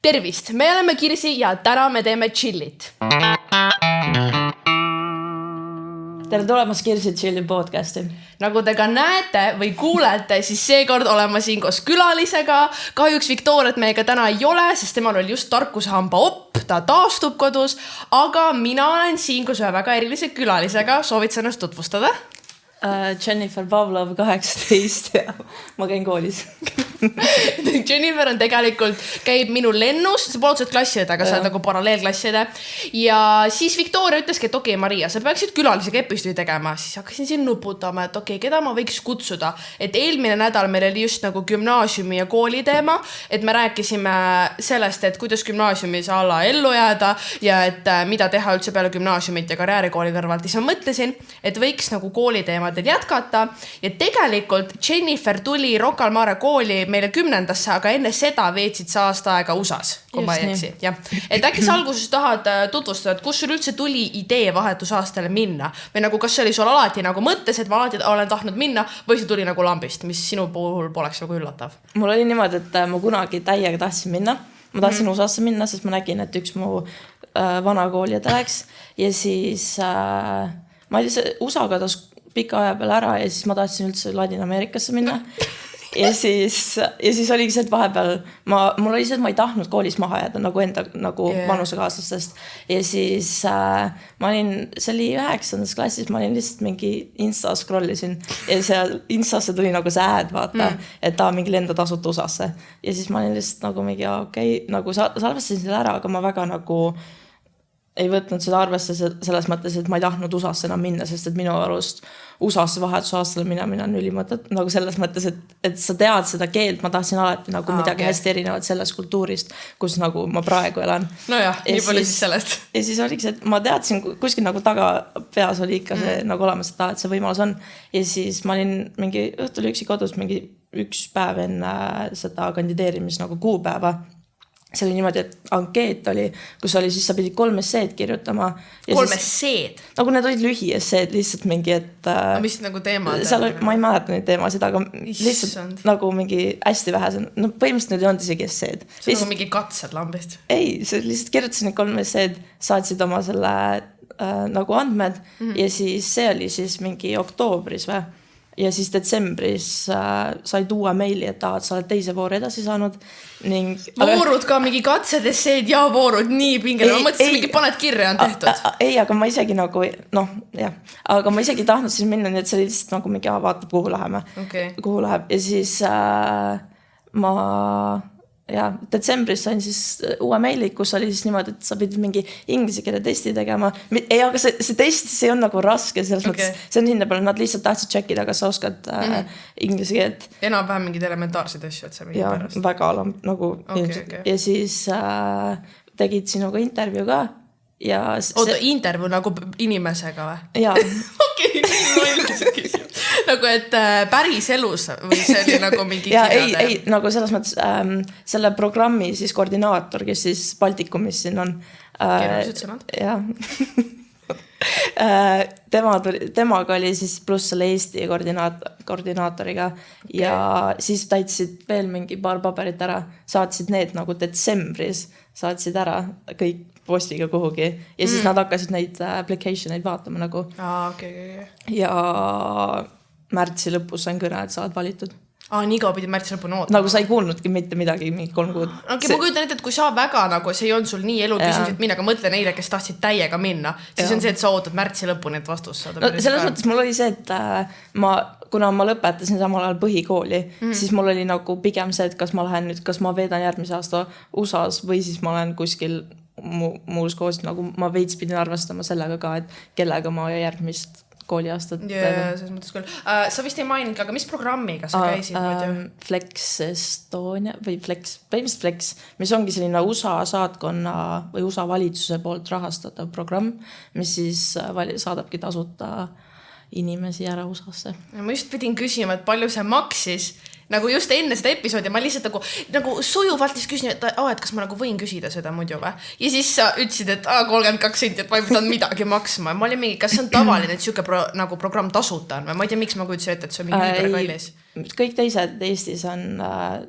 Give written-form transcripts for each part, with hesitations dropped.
Tervist, me oleme Kirsi ja täna me teeme chillit. Tere tulemast Kirsi Chilli podcasti. Nagu te ka näete või kuulete, siis seekord olema siin koos külalisega. Kahjuks Viktoriat meiega täna ei ole, sest temal oli just tarkusehamba opp, ta taastub kodus. Aga mina olen siin koos ühe väga erilise külalisega. Soovid sa ennast tutvustada? Jennifer Pavlov, 18 ja ma käin koolis. Jennifer on tegelikult, käib minu lennus, sa pole otseselt klassiõde, aga sa oled nagu paralleelklassiõde. Ja siis Viktoria ütleski, et okei, Maria, sa peaksid külalisega episoodi tegema. Siis hakkasin siin nuputama, et okei, keda ma võiks kutsuda. Et eelmine nädal meil oli just nagu gümnaasiumi ja kooli teema, et me rääkisime sellest, et kuidas gümnaasiumis alla ellu jääda ja et mida teha üldse peale gümnaasiumit ja karjäärikooli kõrvalt. Siis ma mõtlesin, et võiks nagu kooli teema jätkata ja tegelikult Jennifer tuli Rocca al Mare kooli meile 10-ndasse, aga enne seda veetsid sa aasta aega USAs, kui ma ei eksi. Et äkki sa alguses tahad tutvustada, et kus sul üldse tuli idee vahetusaastale minna või nagu kas see oli sul alati nagu mõttes, et ma alati olen tahtnud minna või see tuli nagu lambist, mis sinu puhul poleks nagu üllatav? Mul oli niimoodi, et ma kunagi täiega tahtsin minna. Ma tahtsin USAsse minna, sest ma nägin, et üks mu vana kooliõde läks ja siis ma ei tea, USA kadas pika aja peale ära ja siis ma tahtsin üldse Ladina-Ameerikasse minna. Ja siis oligi see, et vahepeal mul oli see, et ma ei tahtnud koolis maha jääda nagu enda nagu vanusakaaslastest. Ja siis ma olin, see oli 9. klassis, ma olin lihtsalt mingi Insta scrollisin ja seal Instasse tuli nagu see ad, vaata, et ta mingi lenda tasuta USAsse. Ja siis ma olin lihtsalt nagu mingi okei, nagu salvestasin selle ära, aga ma väga nagu ei võtnud seda arvesse selles mõttes, et ma ei tahtnud USAsse enam minna, sest et minu arust USAsse vahetusaastale minna on ülimõtet. Nagu selles mõttes, et sa tead seda keelt, ma tahtsin alati nagu midagi hästi erinevat sellest kultuurist, kus nagu ma praegu elan. Nojah, nii palju siis sellest. Ja siis oligi see, et ma teadsin, kuskil nagu taga peas oli ikka see nagu olemas, et see võimalus on. Ja siis ma olin mingi õhtul üksi kodus mingi üks päev enne seda kandideerimis nagu kuupäeva. See oli niimoodi, et ankeet oli, kus oli siis sa pidid 3 esseed kirjutama. 3 esseed? Nagu need olid lühi esseed, lihtsalt mingi, et mis nagu teemad? Ma ei mäleta neid teemasid, aga lihtsalt nagu mingi hästi vähe. No põhimõtteliselt need ei olnud isegi esseed. See on nagu mingi katsed lambist? Ei, see lihtsalt kirjutasin need 3 esseed, saatsid oma selle nagu andmed ja siis see oli siis mingi oktoobris või. Ja siis detsembris said uue meili, et sa oled teise vooru edasi saanud. Voorud ka, mingi katsed, esseed ja voorud, nii pingele. Ma mõtlesin, mingi paned kirja on tehtud. Ei, aga ma isegi nagu, aga ma isegi tahtnud siis minna, nii et see oli lihtsalt nagu mingi, vaatab, kuhu läheme. Kuhu läheb. Ja siis detsembris sain siis uue meili, kus oli siis niimoodi, et sa pidid mingi inglise keele testi tegema. Ei, aga see test, see on nagu raske selles mõttes. See on hinne peale, nad lihtsalt tahtsid tšekkida, kas sa oskad inglise keelt. Enam-vähem mingid elementaarsid asju, et see mingi pärast. Ja väga nagu ja siis tegid sinuga intervjuu ka. Oota, intervjuu nagu inimesega või? Jaa. Okei, ma ilmselt küsin. Nagu, et päris elus või see oli nagu mingi kirjade? Ei, nagu selles mõttes selle programmi siis koordinaator, kes siis Baltikumis siin on. Keerulised sõnad? Jah. Temaga oli siis pluss selle Eesti koordinaatoriga ja siis täitsid veel mingi paar paberit ära, saatsid need nagu detsembris, saatsid ära kõik postiga kuhugi ja siis nad hakkasid neid applicationeid vaatama nagu. Ja märtsi lõpus sain kõne, et sa oled valitud. Nii kaua pidid märtsi lõpuni ootama. Nagu sa ei kuulnudki mitte midagi, mingi 3 kuud. Ma kujutan ette, et kui sa väga nagu, see ei olnud sul nii eluküsimus, et minna, aga mõtle neile, kes tahtsid täiega minna, siis on see, et sa ootad märtsi lõpuni, et vastus saada. No selles mõttes mul oli see, et kuna ma lõpetasin samal ajal põhikooli, siis mul oli nagu pigem see, et kas ma lähen nüüd, kas ma veedan järgmise aasta USAs või siis ma olen kuskil muus koos, nagu ma veits pidin arvestama sellega ka, et kellega ma järgmist kooliaastat. Selles mõttes küll. Sa vist ei maininud, aga mis programmiga sa käisid? Flex Estonia või põhimõtteliselt Flex, mis ongi selline USA saatkonna või USA valitsuse poolt rahastatav programm, mis siis saadabki tasuta inimesi ära USA-sse. Ma just pidin küsima, et palju see maksis. Nagu just enne seda episoodi ma lihtsalt nagu sujuvalt küsin, et kas ma nagu võin küsida seda muidu või? Ja siis sa ütlesid, et 32 senti, et ma ei pidanud midagi maksma. Ma olin mingi, kas see on tavaline, et siuke nagu programm tasuta on või? Ma ei tea, miks ma kujutsin ette, et see on mingi kallis. kõik teised Eestis on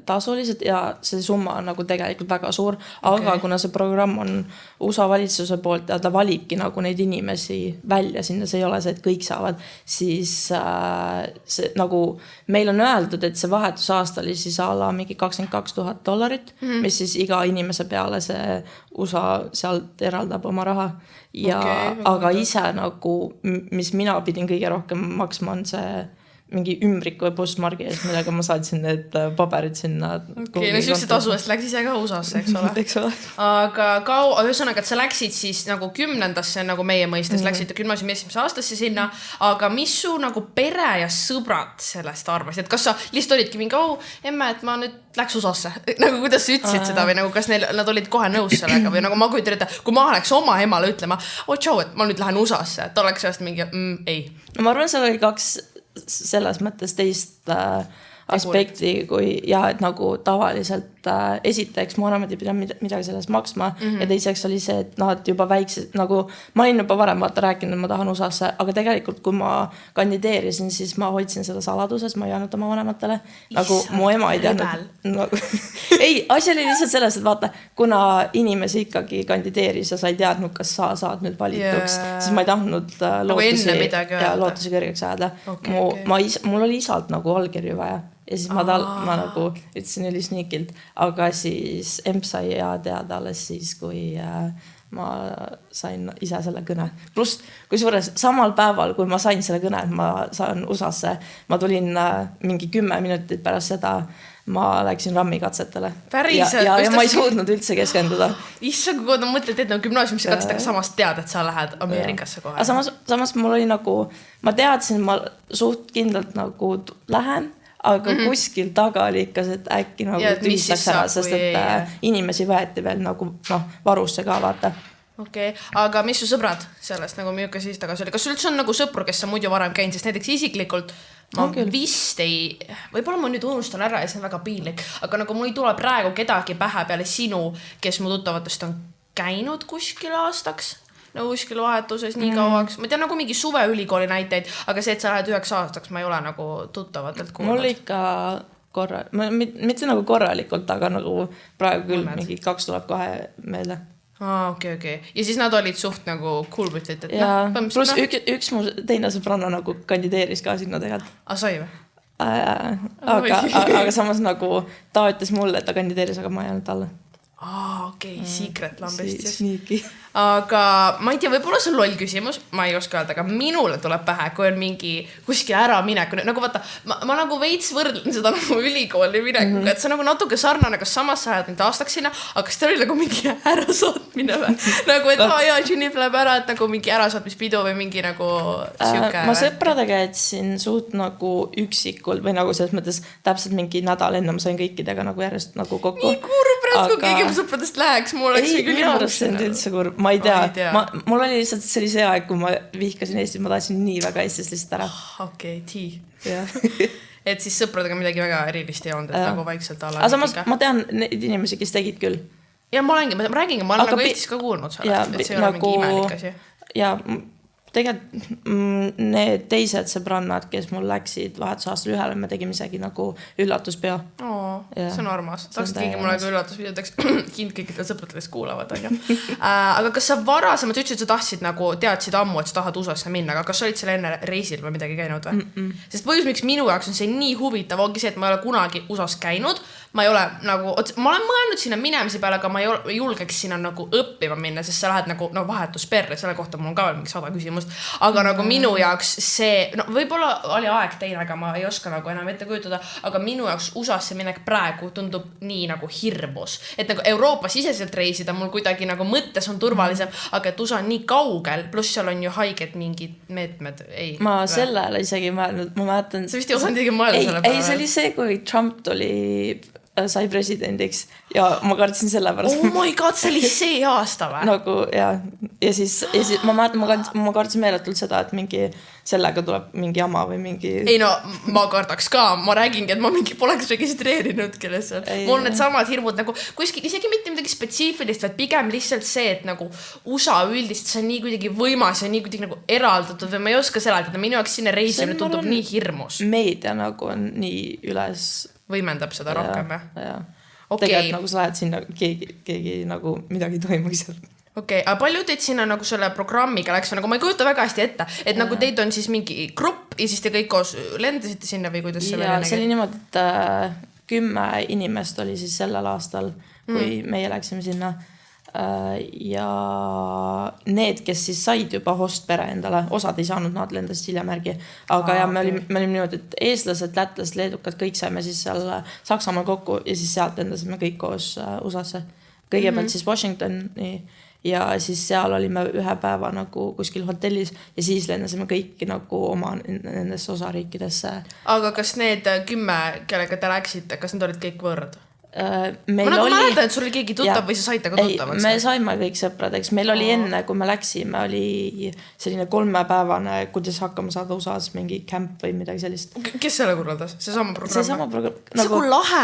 tasulised ja see summa on nagu tegelikult väga suur, aga kuna see programm on USA valitsuse poolt ja ta valibki nagu neid inimesi välja sinna, see ei ole see, et kõik saavad, siis see nagu meil on öeldud, et see vahetusaasta oli siis ala mingi $22,000, mis siis iga inimese peale see USA sealt eraldab oma raha ja aga ise nagu, mis mina pidin kõige rohkem maksma, on see mingi ümbriku ja postmargi ees, millega ma saatsin need paberid sinna. Okei, no sellise tasu eest läks ise ka USA-sse, eks ole. Aga ühesõnaga, et sa läksid siis nagu 10-ndasse nagu meie mõistes, läksid gümnaasiumi esimese aastasse sinna, aga mis su nagu pere ja sõbrad sellest arvasid? Et kas sa lihtsalt olidki mingi, emme, et ma nüüd läks USA-sse? Nagu kuidas sa ütlesid seda või nagu kas nad olid kohe nõus sellega või nagu ma kujutan ette, kui ma oleks oma emale ütlema, tšau, et ma nüüd lähen USA-sse, et oleks sellest mingi, ei. No ma arvan, seal oli 2 selles mõttes teist aspekti, kui et nagu tavaliselt esiteks mu vanemad ei pidanud midagi sellest maksma ja teiseks oli see, et nad juba väiksed, nagu ma olin juba varem rääkinud, et ma tahan USA-sse, aga tegelikult kui ma kandideerisin, siis ma hoidsin seda saladuses, ma ei öelnud oma vanematele, nagu mu ema ei teadnud nagu, ei, asi oli lihtsalt selles, et vaata, kuna inimesi ikkagi kandideeris ja sa ei teadnud, kas sa saad nüüd valituks, siis ma ei tahtnud lootusi kõrgeks ajada. Mul oli isalt nagu allkirju vaja ja siis ma nagu ütlesin ülisniikilt, aga siis EMP sai teada alles siis, kui ma sain ise selle kõne. Pluss, kui suures samal päeval, kui ma sain selle kõne, et ma saan USA-sse, ma tulin mingi 10 minutit pärast seda, ma läksin rammi katsetele. Ja ma ei suutnud üldse keskenduda. Issa, kui ma mõtled, et nagu gümnaasiumisse katset, aga samas tead, et sa lähed Ameerikasse kohe. Samas mul oli nagu, ma teadsin, ma suht kindlalt nagu lähen, aga kuskil taga oli ikka see, et äkki nagu tühistaks ära, sest et inimesi võeti veel nagu varusse ka vaata. Okei, aga mis su sõbrad sellest nagu milline siis tagasi oli? Kas sul üldse on nagu sõpru, kes sa muidu varem käin, sest näiteks isiklikult ma vist ei, võib-olla ma nüüd unustan ära ja see on väga piinlik, aga nagu mul ei tule praegu kedagi pähe peale sinu, kes mu tuttavatest on käinud kuskil aastaks, nagu kuskil vahetuses nii kauaks. Ma tean nagu mingi suveülikooli näiteid, aga see, et sa lähed 9 aastaks, ma ei ole nagu tuttavatelt kuulnud. Mul ikka mitte nagu korralikult, aga nagu praegu küll mingi 2 tuleb kohe meelde. Okei. Ja siis nad olid suht nagu cool võtsid, et pluss üks mu teine sõbranna nagu kandideeris ka sinna tegelikult. Sai või? Aga samas nagu ta ütles mulle, et ta kandideeris, aga ma ei olnud talle. Okei, secret lambest siis. Sneaky. Aga ma ei tea, võib-olla see on loll küsimus, ma ei oska öelda, aga minule tuleb pähe, kui on mingi kuskil ära minek, nagu vaata, ma nagu veits võrdlen seda nagu ülikooli minekuga, et see on nagu natuke sarnane, kas samas sa ajad nüüd aastaks sinna, aga kas ta oli nagu mingi ärasaatmine või? Nagu, et Jennifer läheb ära, et nagu mingi ärasaatmispidu või mingi nagu siuke. Ma sõpradega jätsin suht nagu üksikul või nagu selles mõttes täpselt mingi nädal enne ma sain kõikidega nagu järjest nagu kokku. Nii kurb pärast, kui keegi mu sõpradest läheks, mul oleks minu arust see on üldse kurb. Ma ei tea. Mul oli lihtsalt sellise aeg, kui ma vihkasin Eestit, ma tahtsin nii väga Eestis lihtsalt ära. Okei. Et siis sõpradega midagi väga erilist ei olnud, et nagu vaikselt ala. Aga samas ma tean neid inimesi, kes tegid küll. Ja ma olen nagu Eestis ka kuulnud sellest, et see ei ole mingi imelik asi. Ja tegelikult need teised sõbrannad, kes mul läksid vahetusaastal ühele, me tegime isegi nagu üllatuspeo. See on armas. Tahaks keegi mulle ka üllatusvideo teeks kind kõikidel sõpradest kuulavad. Aga kas sa varasemalt ütlesid, et sa tahtsid nagu teadsid ammu, et sa tahad USA-sse minna, aga kas sa olid seal enne reisil või midagi käinud või? Sest põhjus, miks minu jaoks on see nii huvitav, ongi see, et ma ei ole kunagi USA-s käinud. Ma ei ole nagu, ma olen mõelnud sinna minemise peale, aga ma ei julgeks sinna nagu õppima minna, sest sa lähed nagu vahetusperre, selle kohta mul on ka veel mingi 100 küsimust. Aga nagu minu jaoks see, võib-olla oli aeg teine, aga ma ei oska nagu enam ette kujutada, aga minu jaoks USA-sse minek praegu tundub nii nagu hirmus. Et nagu Euroopa siseselt reisida mul kuidagi nagu mõttes on turvalisem, aga et USA on nii kaugel, pluss seal on ju haiged mingid meetmed. Ma sellele isegi mõelnud, ma mäletan. Sa vist ei osanud isegi mõelda selle peale. Ei, see oli see, kui Trump tuli sai presidendiks ja ma kartsin selle pärast. Oh my god, see oli see aasta või? Nagu ja siis ma mäletan, ma kartsin meeletult seda, et mingi sellega tuleb mingi jama või mingi... Ei no, ma kardaks ka, ma räägingi, et ma mingi poleks registreerinud kellesse. Mul need samad hirmud nagu kuskil, isegi mitte midagi spetsiifilist, vaid pigem lihtsalt see, et nagu USA üldist, see on nii kuidagi võimas ja nii kuidagi nagu eraldatud või ma ei oska seletada, minu jaoks sinna reisimine tundub nii hirmus. Meedia nagu on nii üles... Võimendab seda rohkem, jah? Tegelikult nagu sa lähed sinna, keegi nagu midagi toimuks seal. Okei, aga palju teid sinna nagu selle programmiga läks või nagu ma ei kujuta väga hästi ette, et nagu teid on siis mingi grupp ja siis te kõik koos lendasite sinna või kuidas see välja nägi? See oli niimoodi, et 10 inimest oli siis sellel aastal, kui meie läksime sinna. Ja need, kes siis said juba hostpere endale, osad ei saanud, nad lendasid hiljem järgi, aga me olime niimoodi, et eestlased, lätlased, leedukad, kõik saime siis seal Saksamaal kokku ja siis sealt lendasime kõik koos USA-sse. Kõigepealt siis Washingtoni ja siis seal olime ühe päeva nagu kuskil hotellis ja siis lendasime kõik nagu oma nendesse osariikidesse. Aga kas need 10, kellega te läksite, kas need olid kõik võõrad? Ma nagu mäletan, et sul oli keegi tuttav või sa saite ka tuttavaks? Me saime kõik sõpradeks. Meil oli enne, kui me läksime, oli selline 3-päevane, kuidas hakkama saada USA-s mingi camp või midagi sellist. Kes selle korraldas? See sama programm? See sama programm. See kui lahe,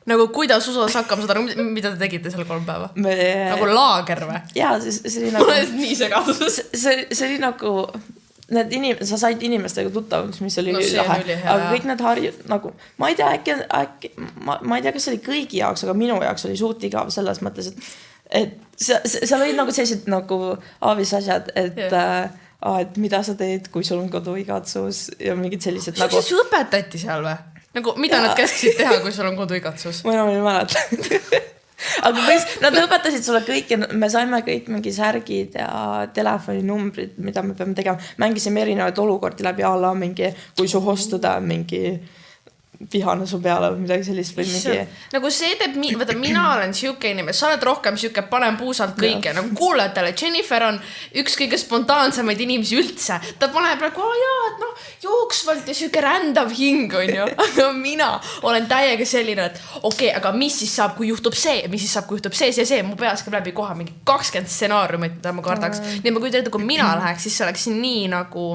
nagu kuidas USA-s hakkama saada, mida te tegite selle 3 päeva? Nagu laager või? Jaa, see oli nagu... Ma olen nii segaduses. See oli nagu... sa said inimestega tuttavaks, mis oli lahe, aga kõik need nagu, ma ei tea, äkki ma ei tea, kas see oli kõigi jaoks, aga minu jaoks oli suht igav selles mõttes, et seal olid nagu sellised nagu aavis asjad, et mida sa teed, kui sul on koduigatsus ja mingid sellised nagu... Kas õpetati seal või? Nagu, mida nad käsksid teha, kui sul on koduigatsus? Ma enam ei mäleta. Aga nad õpetasid sulle kõik ja me saime kõik mingi särgid ja telefoninumbrid, mida me peame tegema. Mängisime erinevaid olukordi läbi alla mingi, kui su hostada mingi vihane su peale või midagi sellist või mingi... Nagu see teeb, vaata, mina olen siuke inimene, sa oled rohkem siuke, panen puusalt kõike, nagu kuulajatele. Jennifer on üks kõige spontaansemaid inimesi üldse. Ta paneb praegu, et noh, jooksvalt ja siuke rändav hing on ju. Aga mina olen täiega selline, et okei, aga mis siis saab, kui juhtub see, mis siis saab, kui juhtub see. Mu peas käib läbi koha mingi 20 stsenaariumit, mida ma kardaks. Nii ma kujutan ette, kui mina läheks, siis see oleks nii nagu...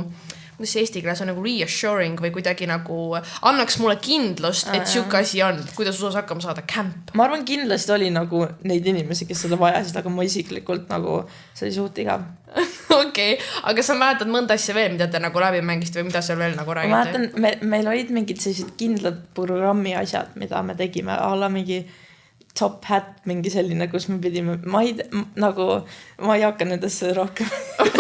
kuidas eesti keeles on nagu reassuring või kuidagi nagu annaks mulle kindlust, et siuke asi on, kuidas USA-s hakkama saada camp. Ma arvan, kindlasti oli nagu neid inimesi, kes seda vajasid, aga ma isiklikult nagu see oli suht igav. Okei, aga sa mäletad mõnda asja veel, mida te nagu läbi mängist või mida seal veel nagu räägite? Ma mäletan, meil olid mingid sellised kindlad programmi asjad, mida me tegime, alla mingi Top Hat, mingi selline, kus me pidime, ma ei hakka nendesse rohkem.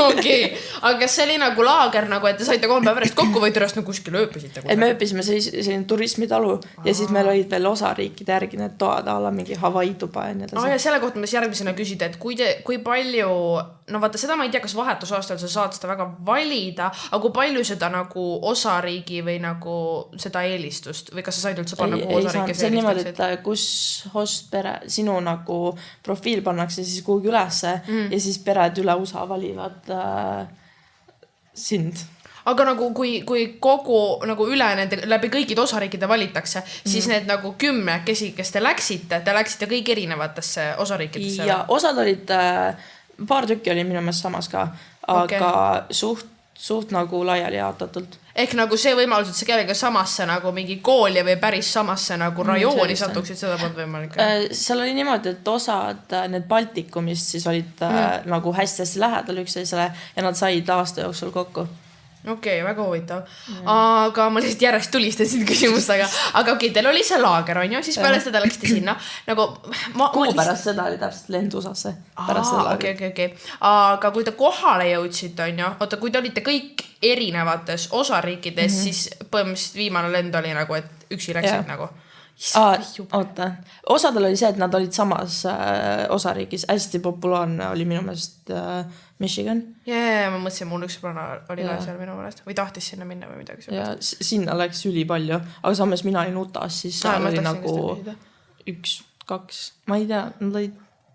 Okei, aga kas see oli nagu laager, nagu, et te saite 3 päeva pärast kokku või tõrast nagu kuskil ööpisite? Et me ööpisime selline turismitalu ja siis meil olid veel osariikide järgi need toad alla mingi Hawaii tuba ja nii edasi. Ja selle kohta ma järgmisena küsida, et kui palju, no vaata seda ma ei tea, kas vahetusaastal sa saad seda väga valida, aga kui palju seda nagu osariigi või nagu seda eelistust või kas sa said üldse panna kuhu osariiki see niimoodi, et kus hostpere, sinu nagu profiil pannakse siis kuhugi ülesse ja siis pered üle USA valivad sind. Aga nagu kui kogu nagu üle nende läbi kõikide osariikide valitakse, siis need nagu 10, kes te läksite kõik erinevatesse osariikidesse? Ja osad olid, paar tükki oli minu meelest samas ka, aga suht nagu laiali jaotatult. Ehk nagu see võimalus, et sa kellega samasse nagu mingi kooli või päris samasse nagu rajooni satuksid, seda polnud võimalik. Seal oli niimoodi, et osad need Baltikumist siis olid nagu hästi lähedal üksteisele ja nad said aasta jooksul kokku. Okei, väga huvitav. Aga ma lihtsalt järjest tulistasin küsimustega. Aga okei, teil oli see laager, on ju? Siis peale seda läksite sinna. Nagu, kuu pärast seda oli täpselt lend USA-sse. Okei. Aga kui te kohale jõudsite, on ju? Oota, kui te olite kõik erinevates osariikides, siis põhimõtteliselt viimane lend oli nagu, et üksi läksid nagu. Oota. Osadel oli see, et nad olid samas osariigis. Hästi populaarne oli minu meelest Michigan. Ma mõtlesin, mul üks sõbrana oli ka seal minu meelest või tahtis sinna minna või midagi. Ja sinna läks üli palju, aga samas mina olin Utas, siis seal oli nagu 1, 2, ma ei tea, nad olid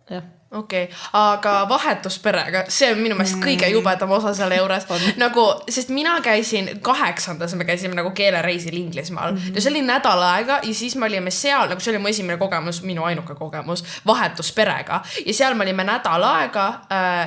jah. Okei, aga vahetusperega, see on minu meelest kõige jubedam osa selle juures. Nagu, sest mina käisin 8. me käisime nagu keelereisil Inglismaal. Ja see oli nädal aega ja siis me olime seal, nagu see oli mu esimene kogemus, minu ainuke kogemus, vahetusperega. Ja seal me olime nädal aega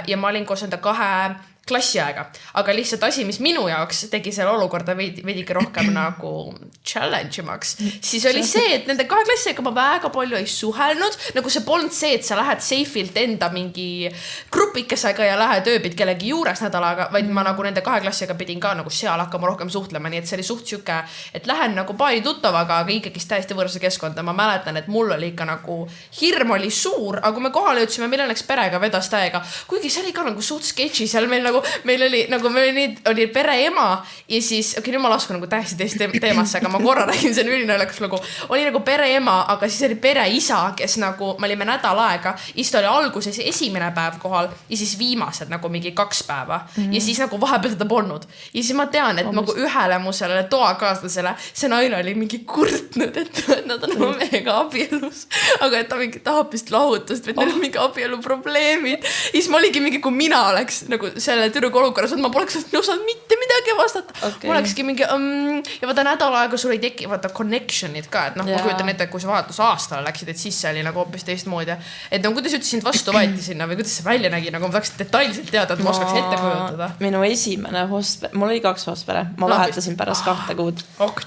ja ma olin koos enda 2 klassi aega. Aga lihtsalt asi, mis minu jaoks tegi selle olukorda veidike rohkem nagu challenge imaks, siis oli see, et nende 2 klassiga ma väga palju ei suhelnud. Nagu see polnud see, et sa lähed seifilt enda mingi grupikesega ja lähed ööbid kellegi juures nädalaga, vaid ma nagu nende 2 klassiga pidin ka nagu seal hakkama rohkem suhtlema. Nii et see oli suht siuke, et lähen nagu paari tuttavaga, aga ikkagi täiesti võõrse keskkonda. Ma mäletan, et mul oli ikka nagu hirm oli suur, aga kui me kohale jõudsime, meil õnneks perega vedas täiega. Kuigi see oli ka nagu suht sketši, seal meil oli pere ema ja siis, nüüd ma laskun nagu täiesti teist teemasse, aga ma korra räägin, see on ülinaljakas lugu. Oli nagu pere ema, aga siis oli pere isa, kes nagu, me olime nädal aega, siis ta oli alguses esimene päev kohal ja siis viimased nagu mingi 2 päeva. Ja siis nagu vahepeal teda polnud. Ja siis ma tean, et nagu ühele mu sellele toakaaslasele see naine oli mingi kurtnud, et nad on meiega abielus. Aga et ta mingi tahab vist lahutust, et neil on mingi abielu probleemid. Ja siis ma oligi mingi, kui mina oleks nagu selle tüdruku olukorras, et ma poleks osanud mitte midagi vastata. Ma olekski mingi ja vaata nädal aega sul ei teki vaata connection'id ka, et noh, ma kujutan ette, kui sa vahetus aastale läksid, et siis see oli nagu hoopis teistmoodi. Et no kuidas üldse sind vastu võeti sinna või kuidas see välja nägi, nagu ma tahaks detailselt teada, et ma oskaks ette kujutada. Minu esimene hostpere, mul oli 2 hostpere, ma vahetasin pärast 2 kuud.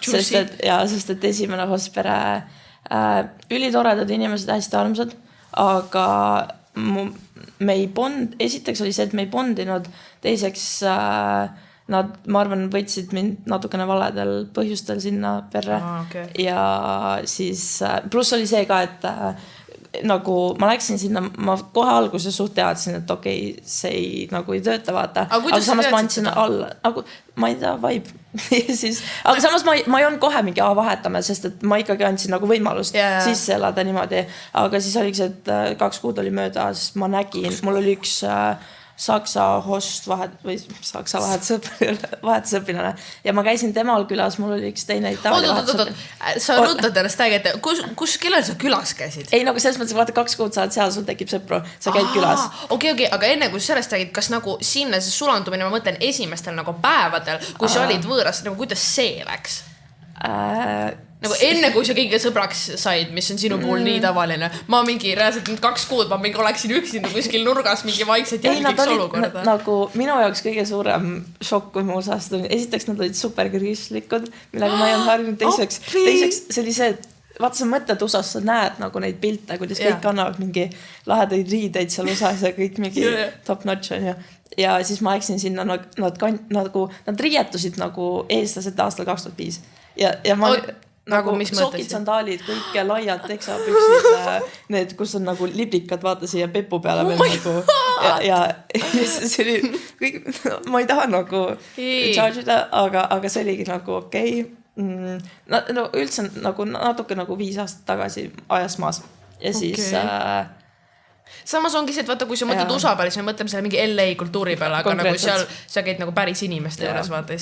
Sest et esimene hostpere ülitoredad inimesed, hästi armsad, aga me ei esiteks oli see, et me ei bondinud, teiseks nad, ma arvan, võtsid mind natukene valedel põhjustel sinna perre. Ja siis pluss oli see ka, et nagu ma läksin sinna, ma kohe alguses suht teadsin, et okei, see ei tööta, vaata. Aga samas ma andsin alla, ma ei tea, vibe. Aga samas ma ei olnud kohe mingi vahetame, sest et ma ikkagi andsin nagu võimalust sisse elada niimoodi. Aga siis oligi see, et 2 kuud oli möödas, ma nägin, mul oli üks Saksa host Saksa vahetusõpilane ja ma käisin temal külas, mul oli üks teine Itaalia vahetusõpilane. Sa rutad ennast ägete, kellel sa külas käisid? Ei, nagu selles mõttes, vaata 2 kuud saad seal, sul tekib sõpru, sa käid külas. Okei, aga enne kui sa sellest räägid, kas nagu sinna see sulandumine, ma mõtlen esimestel nagu päevadel, kui sa olid võõras, nagu kuidas see läks? Nagu enne kui sa kõige sõbraks said, mis on sinu puhul nii tavaline. Ma mingi reaalselt 2 kuud, ma mingi oleksin üksinda kuskil nurgas mingi vaikselt jälgiks olukorda. Nagu minu jaoks kõige suurem šokk, kui ma USA-st olin. Esiteks nad olid superkristlikud, millega ma ei olnud harjunud. Teiseks see oli see, et vaata sa mõtled USA-s, sa näed nagu neid pilte, kuidas kõik annavad mingi lahedaid riideid seal USA-s ja kõik mingi top notch on ju. Ja siis ma läksin sinna, nad riietusid nagu eestlased aastal 2005. Ja ma nagu sokid, sandaalid, kõik laiad teksapüksid, need, kus on nagu liblikad, vaata siia pepu peale veel nagu. Ja see oli kõik, ma ei taha nagu charge'ida, aga see oligi nagu okei. No üldse nagu natuke nagu 5 aastat tagasi ajas maas. Ja siis... Samas ongi see, et vaata, kui sa mõtled USA peale, siis me mõtleme selle mingi LA kultuuri peale, aga nagu seal sa käid nagu päris inimeste juures, vaata.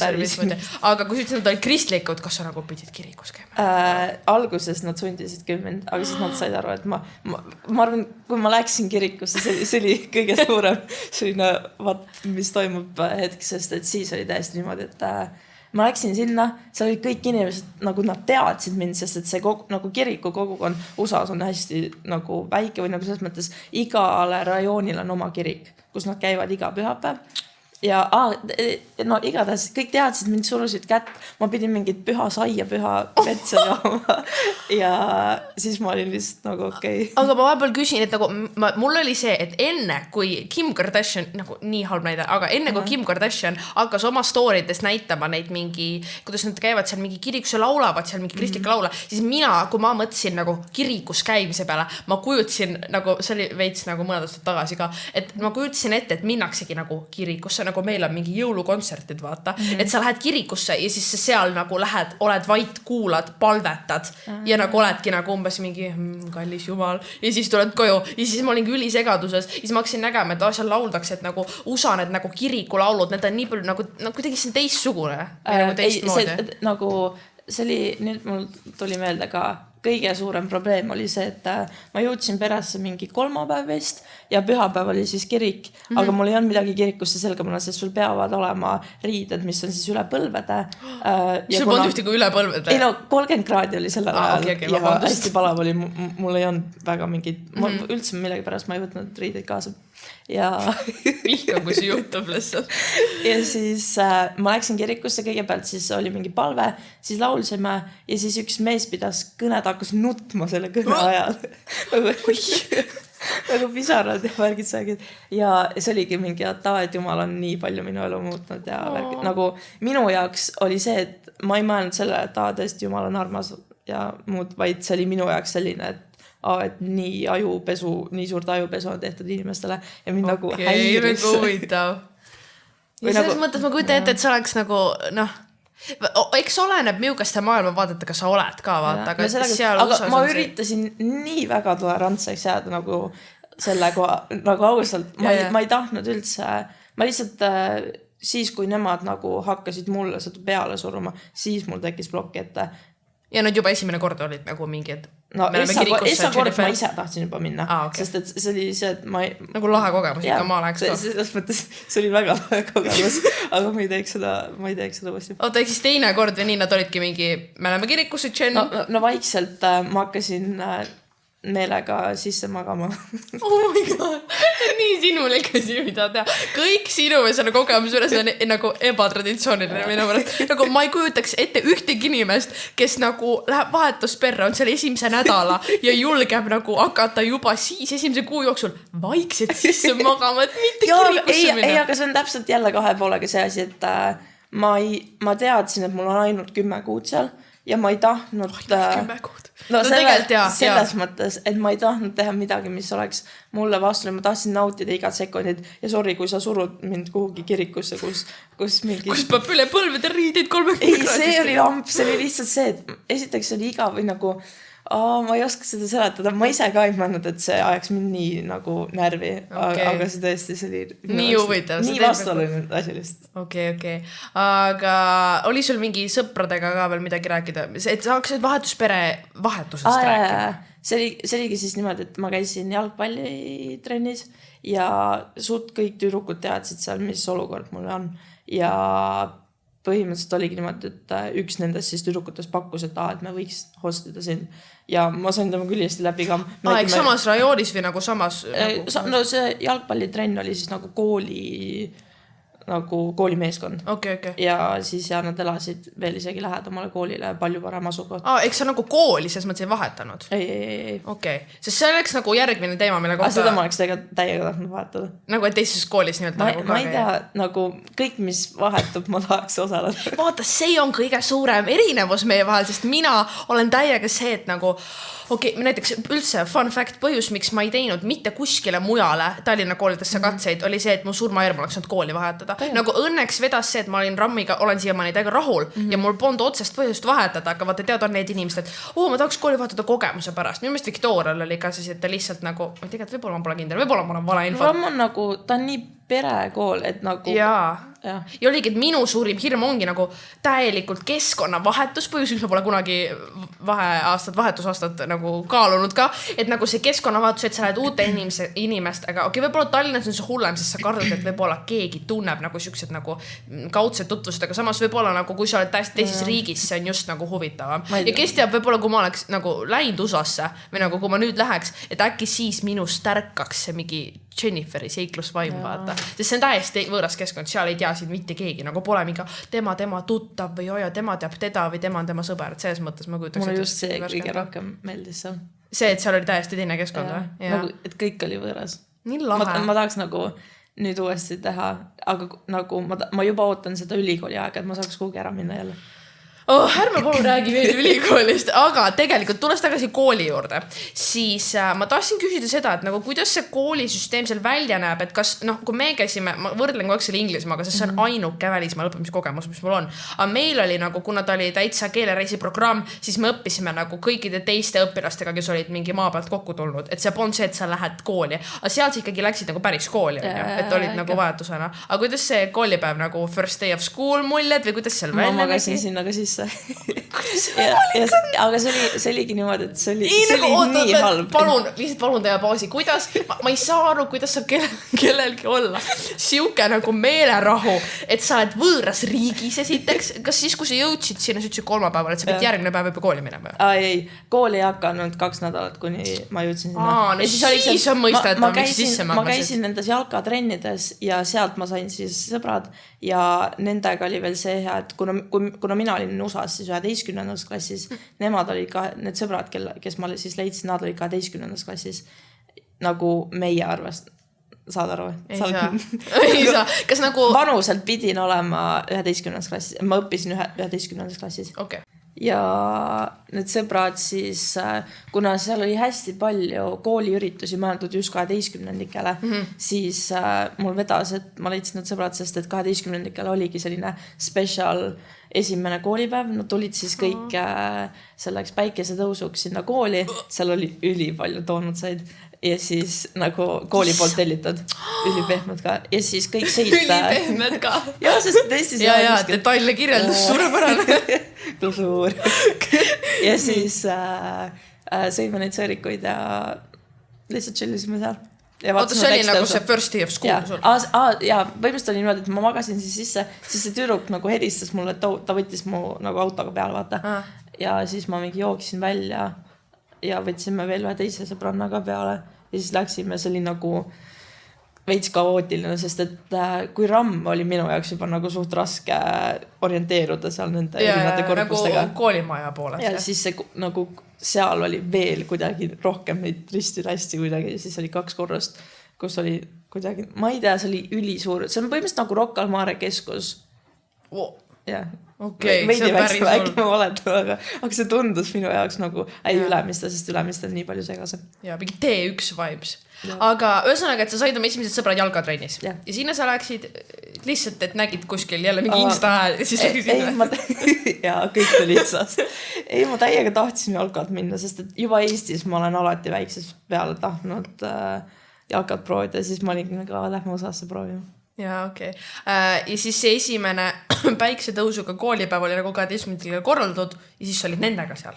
Aga kui sa ütlesid, nad olid kristlikud, kas sa nagu pidid kirikus käima? Alguses nad sundisid küll mind, aga siis nad said aru, et ma arvan, kui ma läksin kirikusse, see oli kõige suurem selline, mis toimub hetk, sest et siis oli täiesti niimoodi, et ma läksin sinna, seal olid kõik inimesed, nagu nad teadsid mind, sest et see nagu kiriku kogukond USA-s on hästi nagu väike või nagu selles mõttes igale rajoonil on oma kirik, kus nad käivad iga pühapäev. Ja no igatahes kõik teadsid mind, surusid kätt, ma pidin mingit püha saia, püha vetsa jooma ja siis ma olin lihtsalt nagu okei. Aga ma vahepeal küsin, et nagu mul oli see, et enne kui Kim Kardashian, nagu nii halb näide, aga enne kui Kim Kardashian hakkas oma storydes näitama neid mingi, kuidas nad käivad seal mingi kirikus ja laulavad seal mingi kristlik laula, siis mina, kui ma mõtlesin nagu kirikus käimise peale, ma kujutasin nagu, see oli veits nagu mõned aastad tagasi ka, et ma kujutasin ette, et minnaksegi nagu kirikusse, nagu meil on mingi jõulukontserdid, vaata. Et sa lähed kirikusse ja siis sa seal nagu lähed, oled vait, kuulad, palvetad ja nagu oledki nagu umbes mingi kallis jumal ja siis tuled koju ja siis ma olingi ülisegaduses ja siis ma hakkasin nägema, et seal lauldakse, et nagu USA need nagu kirikulaulud, need on nii palju nagu kuidagi see on teistsugune nagu teistmoodi. Nagu see oli, nüüd mul tuli meelde ka kõige suurem probleem oli see, et ma jõudsin peresse mingi kolmapäev vist ja pühapäev oli siis kirik, aga mul ei olnud midagi kirikusse selga panna, sest sul peavad olema riided, mis on siis üle põlvede. Sul polnud ühtegi üle põlvede? Ei no 30 kraadi oli sellel ajal ja hästi palav oli, mul ei olnud väga mingid, üldse millegi pärast ma ei võtnud riideid kaasa. Ja vihka, kui see juhtub lihtsalt. Ja siis ma läksin kirikusse, kõigepealt siis oli mingi palve, siis laulsime ja siis üks mees pidas kõned, hakkas nutma selle kõne ajal. Nagu pisarad ja värgid saagid. Ja see oligi mingi, et Jumal on nii palju minu elu muutnud ja värgid. Nagu minu jaoks oli see, et ma ei mõelnud selle, et tõesti Jumal on armas ja muud, vaid see oli minu jaoks selline, et nii ajupesu, nii suurt ajupesu on tehtud inimestele ja mind nagu häiris. Nagu huvitav. Ja selles mõttes ma kujutan ette, et see oleks nagu, eks oleneb miukaste maailma vaadata, kas sa oled ka vaata, aga ma üritasin nii väga tolerantseks jääda nagu selle koha, nagu ausalt, ma ei tahtnud üldse, ma lihtsalt siis, kui nemad nagu hakkasid mulle seda peale suruma, siis mul tekkis blokk ette. Ja nad juba esimene kord olid nagu mingid... No esa kord ma ise tahtsin juba minna, sest et see oli see, et ma ei... Nagu lahe kogemus, ikka ma läheks ka. Selles mõttes, see oli väga lahe kogemus, aga ma ei teeks seda uuesti. Oota, ehk siis teine kord või nii, nad olidki mingi, me oleme kirikusse, Jen? No vaikselt ma hakkasin meelega sisse magama. Oh my god, nii sinulik asi, mida teha. Kõik sinu või selle kogemus üles on nagu ebatraditsiooniline minu pärast. Nagu ma ei kujutaks ette ühtegi inimest, kes nagu läheb vahetusperre, on selle esimese nädala ja julgeb nagu hakata juba siis esimese kuu jooksul vaikselt sisse magama, et mitte kirikusse minna. Ei, aga see on täpselt jälle 2 poolega see asi, et ma teadsin, et mul on ainult 10 kuud seal ja ma ei tahtnud... 10 kuud. No selles mõttes, et ma ei tahtnud teha midagi, mis oleks mulle vastu, ma tahtsin nautida igat sekundit ja sorry, kui sa surud mind kuhugi kirikusse, kus mingi... Kus peab üle põlvede riideid 30 kraadi. Ei, see oli amp, see oli lihtsalt see, et esiteks oli iga või nagu... ma ei oska seda seletada, ma ise ka ei mõelnud, et see ajaks mind nii nagu närvi, aga see tõesti see oli nii huvitav, nii vastuoluline asi lihtsalt. Okei. Aga oli sul mingi sõpradega ka veel midagi rääkida, et sa hakkasid vahetusest rääkida? See oligi siis niimoodi, et ma käisin jalgpallitrennis ja suht kõik tüdrukud teadsid seal, mis olukord mul on ja põhimõtteliselt oligi niimoodi, et üks nendest siis tüdrukutest pakkus, et me võiks hostida sind ja ma sain tema küll hästi läbi ka. Eks samas rajoonis või nagu samas? No see jalgpallitrenn oli siis nagu koolimeeskond. Okay. Ja siis nad elasid veel isegi lähedamale koolile palju parem asukoht. Eks sa nagu kooli, ses mõttes ei vahetanud? Ei. Okay. Sest see oleks nagu järgmine teema, mille kohta... Seda ma oleks täiega tahtnud vahetada. Nagu et teises koolis nii-öelda nagu ma ei tea, nagu kõik, mis vahetub, ma tahaks osaleda. Vaata, see on kõige suurem erinevus meie vahel, sest mina olen täiega see, et nagu näiteks üldse fun fact põhjus, miks ma ei teinud mitte kuskile mujale Tallinna koolidesse katseid, oli see, et mu surmahirm oleks saanud kooli vahetada. Nagu õnneks vedas see, et ma olin rammiga, olen siiamaani täiega rahul ja mul polnud otsest põhjust vahetada, aga vaata tead on need inimesed, et ma tahaks kooli vahetada kogemuse pärast. Minu meelest Victorial oli ka siis, et ta lihtsalt nagu, ma ei tea, võib-olla ma pole kindel, võib-olla mul on vale info. Ramm on nagu, ta on nii perekool, et nagu... Ja oligi, et minu suurim hirm ongi nagu täielikult keskkonnavahetus põhjus, mis ma pole kunagi vahetusaastat nagu kaalunud ka, et nagu see keskkonnavahetus, et sa lähed uute inimest, aga võib-olla Tallinnas on see hullem, sest sa kardad, et võib-olla keegi tunneb nagu siuksed nagu kaudsed tutvused, aga samas võib-olla nagu kui sa oled täiesti teises riigis, see on just nagu huvitavam. Ja kes teab, võib-olla kui ma oleks nagu läinud USA-sse või nagu kui ma nüüd läheks, et äkki siis minust tärkaks see mingi Jenniferi seiklusvaim, vaata. Sest see on täiesti võõras keskkond, seal ei tea siin mitte keegi, nagu pole mingi tema tuttav või tema teab teda või tema on tema sõber, et selles mõttes ma kujutaks. Mulle just see kõige rohkem meeldis seal. See, et seal oli täiesti teine keskkond või? Nagu, et kõik oli võõras. Nii lahe. Ma tahaks nagu nüüd uuesti teha, aga nagu ma juba ootan seda ülikooli aega, et ma saaks kuhugi ära minna jälle. Ärme palun räägi veel ülikoolist, aga tegelikult tulles tagasi kooli juurde, siis ma tahtsin küsida seda, et nagu kuidas see koolisüsteem seal välja näeb, et kas, kui me käisime, ma võrdlen kogu aeg selle Inglismaaga, sest see on ainuke välismaa õppimiskogemus, mis mul on. Aga meil oli nagu, kuna ta oli täitsa keelereisiprogramm, siis me õppisime nagu kõikide teiste õpilastega, kes olid mingi maa pealt kokku tulnud, et see polnud see, et sa lähed kooli, aga sealt ikkagi läksid nagu päris kooli, et olid nagu vahetusena. Aga kuidas see koolipäev nagu first day of school muljed või kuidas seal välja ma käisin sinna ka sisse aga see oligi niimoodi, et see oli nii halb. Palun teha pausi, kuidas, ma ei saa aru, kuidas saab kellelgi olla siuke nagu meelerahu, et sa oled võõras riigis esiteks, kas siis, kui sa jõudsid sinna, sa ütlesid kolmapäeval, et sa pidid järgmine päev juba kooli minema? Ei, kooli ei hakanud 2 nädalat, kuni ma jõudsin sinna. No siis on mõistetav, miks sisse ma käisin nendes jalkatrennides ja sealt ma sain siis sõbrad ja nendega oli veel see hea, et kuna mina olin USA-s siis 11. klassis, nemad olid ka, need sõbrad, kes ma siis leidsin, nad olid 12. klassis nagu meie arvest. Saad aru? Ei saa. Kas nagu... Vanuselt pidin olema 11. klassis. Ma õppisin 11. klassis. Okay. Ja need sõbrad siis, kuna seal oli hästi palju kooliüritusi mõeldud just 12-ndikele, siis mul vedas, et ma leidsin need sõbrad, sest et 12-ndikele oligi selline special esimene koolipäev. Nad tulid siis kõik selleks päikesetõusuks sinna kooli. Seal oli ülipalju toonudsaid ja siis nagu kooli poolt tellitud. Ülipehmed ka. Ja siis kõik sõid... Ülipehmed ka. Ja, sest tõesti... Ja, detailne kirjeldus, suurepärane. Suur. Ja siis sõime neid sõõrikuid ja lihtsalt chillisime seal. Oota, see oli nagu see first day of school sul? Ja põhimõtteliselt oli niimoodi, et ma magasin siis sisse, siis see tüdruk nagu helistas mulle, et ta võttis mu nagu autoga peale, vaata. Ja siis ma mingi jooksin välja ja võtsime veel ühe teise sõbrannaga peale ja siis läksime, see oli nagu veits kaootiline, sest et kui ramm oli minu jaoks juba nagu suht raske orienteeruda seal nende erinevate korpustega. Nagu koolimaja poolest. Ja siis see nagu seal oli veel kuidagi rohkem neid risti-lasti kuidagi ja siis oli 2 korrust, kus oli kuidagi, ma ei tea, see oli ülisuur, see on põhimõtteliselt nagu Rocca al Mare keskus. Jah. Okay, veidi väike ma oletan, aga see tundus minu jaoks nagu Ülemiste, sest Ülemiste on nii palju segasem. Ja, mingi T1 vibes. Ja. Aga ühesõnaga, et sa said oma esimesed sõbrad jalkatrennis ja sinna sa läksid lihtsalt, et nägid kuskil jälle mingi Insta-hääl ja siis ja kõik tuli lihtsast. Ei, ma täiega tahtsin jalkat minna, sest et juba Eestis ma olen alati väikses peale tahtnud jalkat proovida ja siis ma olin ka lähme USA-sse proovima. Ja, okei. Ja siis see esimene päiksetõusuga koolipäev oli nagu 12 korraldatud ja siis sa olid nendega seal.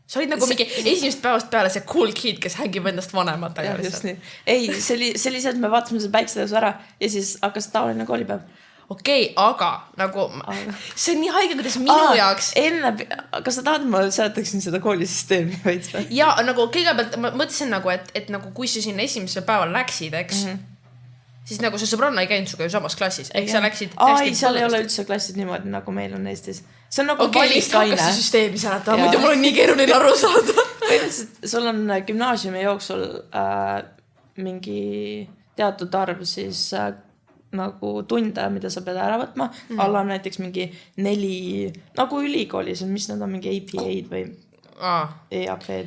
Sa olid nagu mingi esimest päevast peale see cool kid, kes hängib endast vanematega. Ja, just nii. Ei, see oli see, et me vaatasime see päiksetõusu ära ja siis hakkas taoline koolipäev. Okei, aga nagu see on nii haige, kuidas minu jaoks... Kas sa tahad, ma seletaksin seda koolisüsteemi veits või? Ja, nagu kõigepealt ma mõtlesin nagu, et nagu kui sa sinna esimesel päeval läksid, eks... siis nagu see sõbranna ei käinud suga ju samas klassis. Ehk sa läksid... Ei, seal ei ole üldse klassid niimoodi, nagu meil on Eestis. See on nagu valikaine. Hakkas see süsteemi seletada, muidu mul on nii keeruline aru saada. Sul on gümnaasiumi jooksul mingi teatud arv siis nagu tunde, mida sa pead ära võtma. Alla on näiteks mingi 4, nagu ülikoolis on, mis nad on mingi APA-d või EAP-d.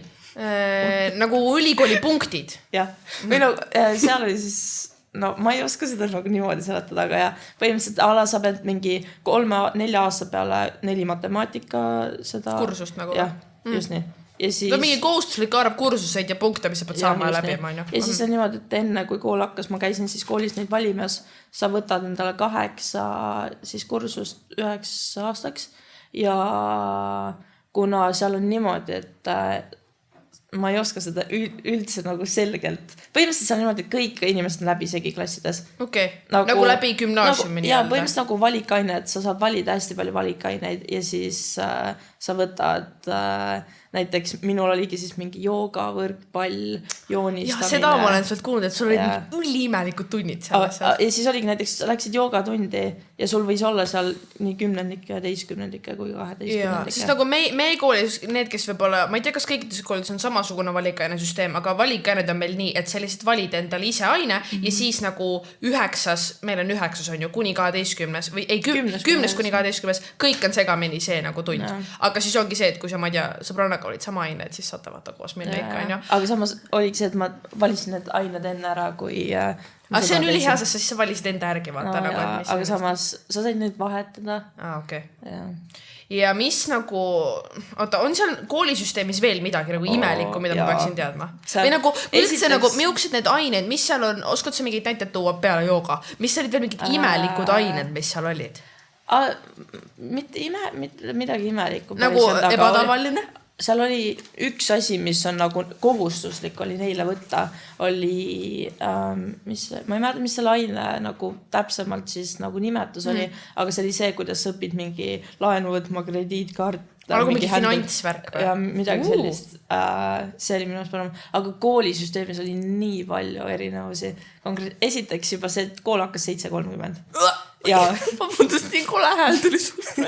Nagu ülikooli punktid. Jah, või no seal oli siis... No ma ei oska seda nagu niimoodi seletada, aga ja põhimõtteliselt ala sa pead mingi 3-4 aasta peale 4 matemaatika seda... Kursust nagu. Jah, just nii. Ja siis... Ta on mingi kohustuslik arv kursuseid ja punkte, mis sa pead saama läbi. Ja siis on niimoodi, et enne kui kool hakkas, ma käisin siis koolis neid valimas, sa võtad endale 8 siis kursust 9 aastaks ja kuna seal on niimoodi, et ma ei oska seda üldse nagu selgelt. Põhimõtteliselt see on niimoodi, et kõik inimesed on läbi segi klassides. Okei, nagu läbi gümnaasiumi. Ja põhimõtteliselt nagu valikaine, et sa saad valida hästi palju valikaineid ja siis sa võtad näiteks minul oligi siis mingi jooga, võrkpall, joonistamine. Ja seda ma olen sealt kuulnud, et sul olid üliimelikud tunnid seal. Ja siis oligi näiteks, läksid joogatundi ja sul võis olla seal nii 10-ndike ja 11-ndike kui 12-ndike. Ja, sest nagu meie koolis, need, kes võib-olla, ma ei tea, kas kõikides koolis on samasugune valikaine süsteem, aga valikained on meil nii, et sa lihtsalt valid endale ise aine ja siis nagu 9, meil on 9 on ju, kuni 12 või ei, 10 kuni 12, kõik on segamini see nagu tund. Aga siis ongi see, et kui sa, ma ei tea, sõbrannaga olid sama ained, siis saate vaata koos minna ikka, on ju. Aga samas oligi see, et ma valisin need ained enne ära, kui... Aga see on ülihea, sest siis sa valisid enda järgi, vaata. No, aga samas sa said nüüd vahetada. Okei. Ja mis nagu... Oota, on seal koolisüsteemis veel midagi nagu imelikku, mida ma peaksin teadma? Või nagu, üldse nagu, miuksed need ained, mis seal on, oskad sa mingid näited tuua peale jooga? Mis olid veel mingid imelikud ained, mis seal olid? mitte midagi imelikku. Nagu ebatavaline? Seal oli üks asi, mis on nagu kohustuslik oli neile võtta, oli, ma ei mäleta, mis selle aine nagu täpsemalt siis nagu nimetus oli, aga see oli see, kuidas sa õpid mingi laenu võtma, krediitkaart. Nagu mingi finantsvärk või? Ja midagi sellist. See oli minu arust parem. Aga koolisüsteemis oli nii palju erinevusi. Esiteks juba see, et kool hakkas 7:30. Ja ma mõtlesin, nii kole hääl tuli suust. 7:30.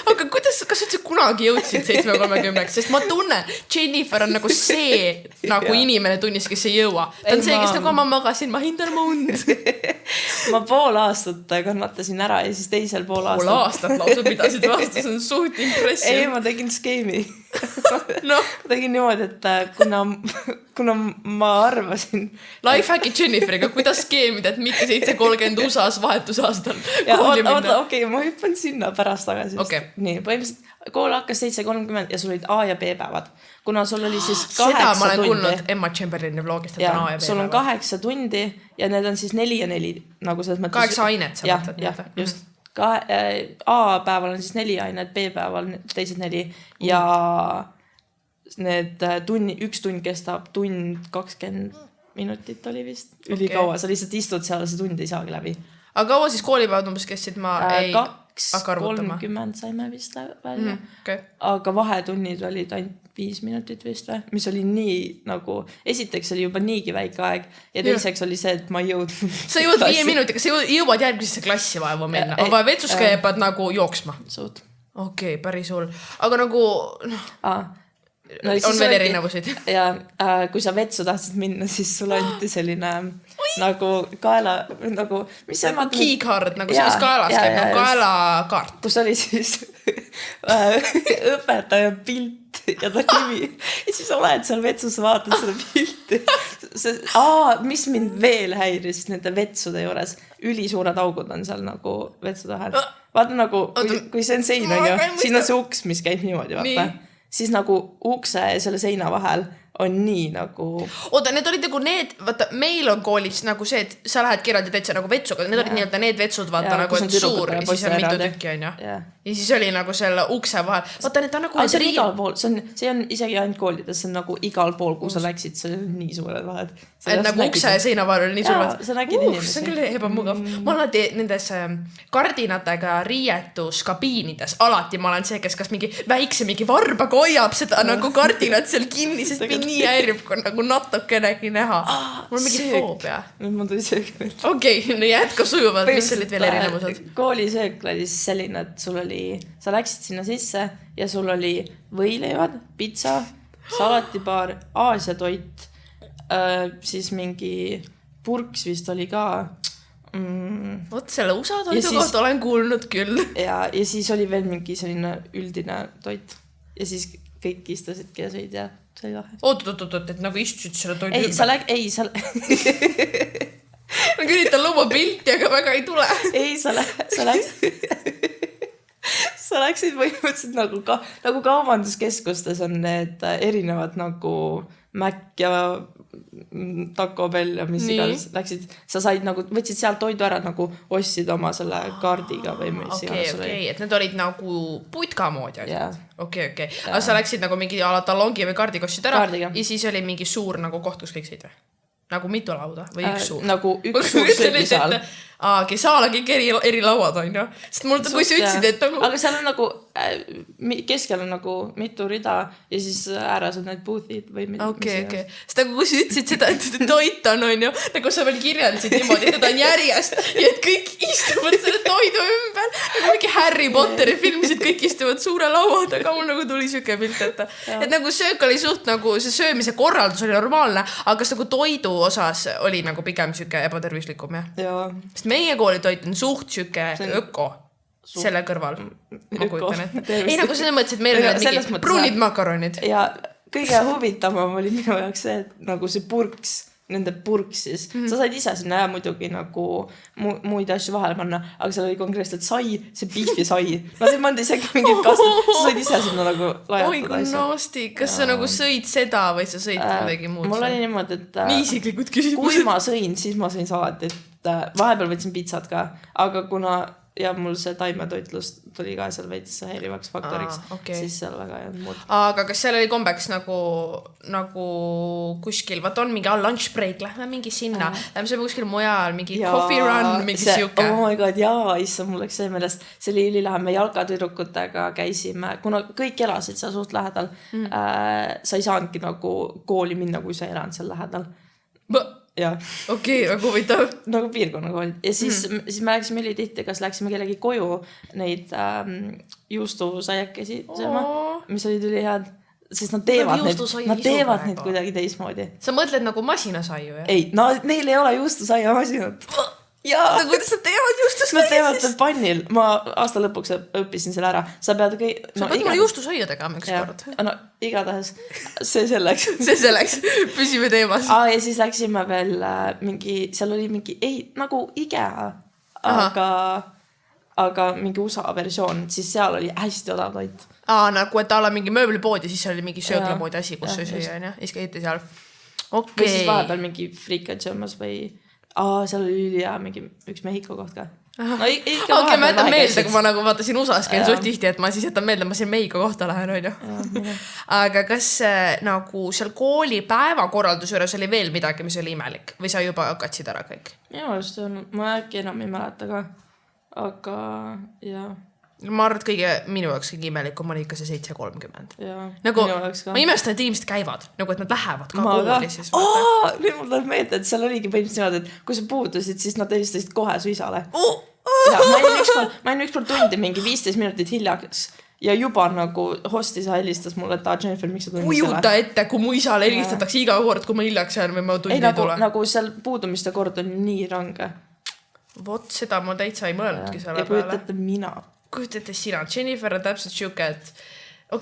Aga kuidas, kas üldse kunagi jõudsid 7:30? Sest ma tunnen, Jennifer on nagu see nagu inimene tunnis, kes ei jõua. Ta on see, kes nagu ma magasin, ma hindan mu und. Ma pool aastat kannatasin ära ja siis teisel pool aastat lausa pidasid vastu, see on suht impressive. Ei, ma tegin skeemi. Ma tegin niimoodi, et kuna ma arvasin... Lifehackid Jenniferiga, kuidas skeemida, et mitte 7:30 USA-s vahetusaastal kooli minna? Okei, ma hüppan sinna pärast tagasi. Nii, põhimõtteliselt kool hakkas 7:30 ja sul olid A ja B päevad. Kuna sul oli siis 8 tundi. Seda ma olen kuulnud Emma Chamberlaini vlogist, et on A ja B päevad. Sul on 8 tundi ja need on siis 4 ja 4. Nagu 8 ainet sa mõtled. Jah, just. A päeval on siis 4 ainet, B päeval teised 4 ja need üks tund kestab tund 20 minutit oli vist. Ülikaua, sa lihtsalt istud seal, see tund ei saagi läbi. Aga kaua siis koolipäevad umbes kestsid, ma ei hakka arvutama. 2:30 saime vist välja. Aga vahetunnid olid ainult 5 minutit vist või, mis oli nii nagu, esiteks oli juba niigi väike aeg ja teiseks oli see, et ma ei jõudnud. Sa jõud 5 minutiga, sa jõuad järgmisesse klassi vaeva minna, aga vetsus käibad nagu jooksma. Suud. Okei, päris hull. Aga nagu... on veel erinevusid. Ja kui sa vetsu tahtsid minna, siis sul anti selline nagu kaela, nagu... Keycard, nagu see, mis kaelas käib, nagu kaelakaart. Kus oli siis õpetaja pilt ja ta nimi. Ja siis oled seal vetsus, vaatad seda pilti. Mis mind veel häiris nende vetsude juures. Ülisuured augud on seal nagu vetsude vahel. Vaata nagu, kui see on sein, siin on see uks, mis käib niimoodi, vaata. Siis nagu ukse ja selle seina vahel on nii nagu... Oota, need olid nagu need, vaata, meil on koolis nagu see, et sa lähed kirjad ja teed see nagu vetsuga, need olid nii-öelda need vetsud, vaata nagu, et suur ja siis on mitu tükki, on ju. Ja siis oli nagu selle ukse vahel. Vaata, need on nagu... see on igal pool, see on isegi ainult koolides, see on nagu igal pool, kuhu sa läksid, see on nii suured vahed. Et nagu ukse ja seina vahel oli nii suured. Sa nägid inimesi. See on küll ebamugav. Ma olen alati nendes kardinatega riietuskabiinides, alati ma olen see, kes kas mingi väikse mingi varbaga hoiab seda nagu kardinat seal kinni, sest mind nii häirib, kui nagu natukenegi näha. Mul on mingi foobia. Nüüd ma tuli söögi. Okei, jätka sujuvalt, mis olid veel erinemused? Koolisöök oli siis selline, et sul oli, sa läksid sinna sisse ja sul oli võileivad, pitsa, salatipaar, aasiatoit, siis mingi purks vist oli ka. Vot selle USA toidu kohta olen kuulnud küll. Ja siis oli veel mingi selline üldine toit. Ja siis kõik istusidki ja sõid ja sai lahe. Oot, et nagu istusid selle toidu ümber? Sa ma üritan luua pilti, aga väga ei tule. Ei, sa läksid põhimõtteliselt nagu kaubanduskeskustes on need erinevad nagu Mac ja Taco Bell ja mis iganes läksid. Sa said nagu, võtsid sealt toidu ära nagu ostsid oma selle kaardiga või mis iganes. Okei, et need olid nagu putka moodi. Okei. Aga sa läksid nagu mingi ala talongi või kaardiga ostsid ära ja siis oli mingi suur nagu koht, kus kõik sõid või? Nagu mitu lauda või üks suur? Nagu üks suur söögisaal. Saal on kõik eri lauad, on ju. Sest mul kui sa ütlesid, et nagu... Aga seal on nagu, keskel on nagu mitu rida ja siis ääres on need boothid või mida. Okei. Sest nagu kui sa ütlesid seda, et toit on ju, nagu sa veel kirjeldasid niimoodi, et ta on järjest ja et kõik istuvad selle toidu ümber. Nagu mingi Harry Potteri filmisid, kõik istuvad suure lauad, aga mul nagu tuli siuke pilt, et nagu söök oli suht nagu, see söömise korraldus oli normaalne, aga kas nagu toidu osas oli nagu pigem siuke ebatervislikum, jah? Sest meie koolitoit on suht siuke öko selle kõrval. Ma kujutan ette. Ei nagu selles mõttes, et meil on mingi pruunid makaronid. Ja kõige huvitavam oli minu jaoks see, et nagu see purks nende purk siis. Sa said ise sinna ja muidugi nagu muid asju vahele panna, aga seal oli konkreetselt sai, see beefi sai. Nad ei pannud isegi mingit kastet, sa said ise sinna nagu lajatada asju. Oi, kas sa nagu sõid seda või sa sõid midagi muud? Mul oli niimoodi, et nii isiklikud küsimused. Kui ma sõin, siis ma sõin salatit. Vahepeal võtsin pitsat ka, aga kuna ja mul see taimetoitlus tuli ka seal veits häirivaks faktoriks, siis seal väga ei olnud muud. Aga kas seal oli kombeks nagu kuskil, vaat on mingi lunch break, lähme mingi sinna, lähme saame kuskil mujal, mingi coffee run, mingi siuke. Oh my god, jaa, issa, mul läks see meelest, see oli ülilahe, me jalkatüdrukutega käisime, kuna kõik elasid seal suht lähedal, sa ei saanudki nagu kooli minna, kui sa ei elanud seal lähedal. Okei, väga huvitav. Nagu piirkonna koolid. Ja siis me läksime ülitihti, kas läksime kellegi koju neid juustusaiakesi sööma, mis olid ülihead. Sest nad teevad neid kuidagi teismoodi. Sa mõtled nagu masinasaiu, jah? Ei, neil ei ole juustusaia masinat. Jaa. Kuidas nad teevad juustusaiu? Nad teevad veel pannil. Ma aasta lõpuks õppisin selle ära. Sa pead mulle juustusaia tegema üks kord. No, igatahes. See selleks. Püsime teemas. Ja siis läksime veel mingi, seal oli mingi, nagu IKEA, aga mingi USA versioon, siis seal oli hästi odav toit. Nagu, et ala mingi mööblipood ja siis oli mingi sööklamoodi asi, kus see süüa, ja siis käite seal. Või siis vahepeal mingi friikad söömas või seal oli ülija mingi üks Mehhiko koht ka. Ma jätan meelde, kui ma nagu vaatasin USA-s käin suht tihti, et ma siis jätan meelde, ma siin Mehhiko kohta lähen, on ju. Aga kas nagu seal kooli päevakorraldus juures oli veel midagi, mis oli imelik? Või sa juba katsid ära kõik? Minu arust on, ma äkki enam ei mäleta ka. Aga, jah. Ma arvan, et minu jaoks kõige imelikum oli ikka see 7.30. Nagu, ma imestan, et inimesed käivad, nagu et nad lähevad ka kooli siis. Nüüd mul tuleb meelde, et seal oligi põhimõtteliselt niimoodi, et kui sa puudusid, siis nad helistasid kohe su isale. Ma olin ükskord tundi mingi 15 minutit hiljaks ja juba nagu hostisa helistas mulle, et Jennifer, miks sa tunnid selle? Ujuta ette, kui mu isale helistatakse iga kord, kui ma hiljaks jään või ma tundi ei tule. Nagu seal puudumiste kord on nii range. Vot seda ma täitsa ei mõelnudki selle peale. Ja kujutate mina. Kujutate sina, Jennifer on täpselt siuke, et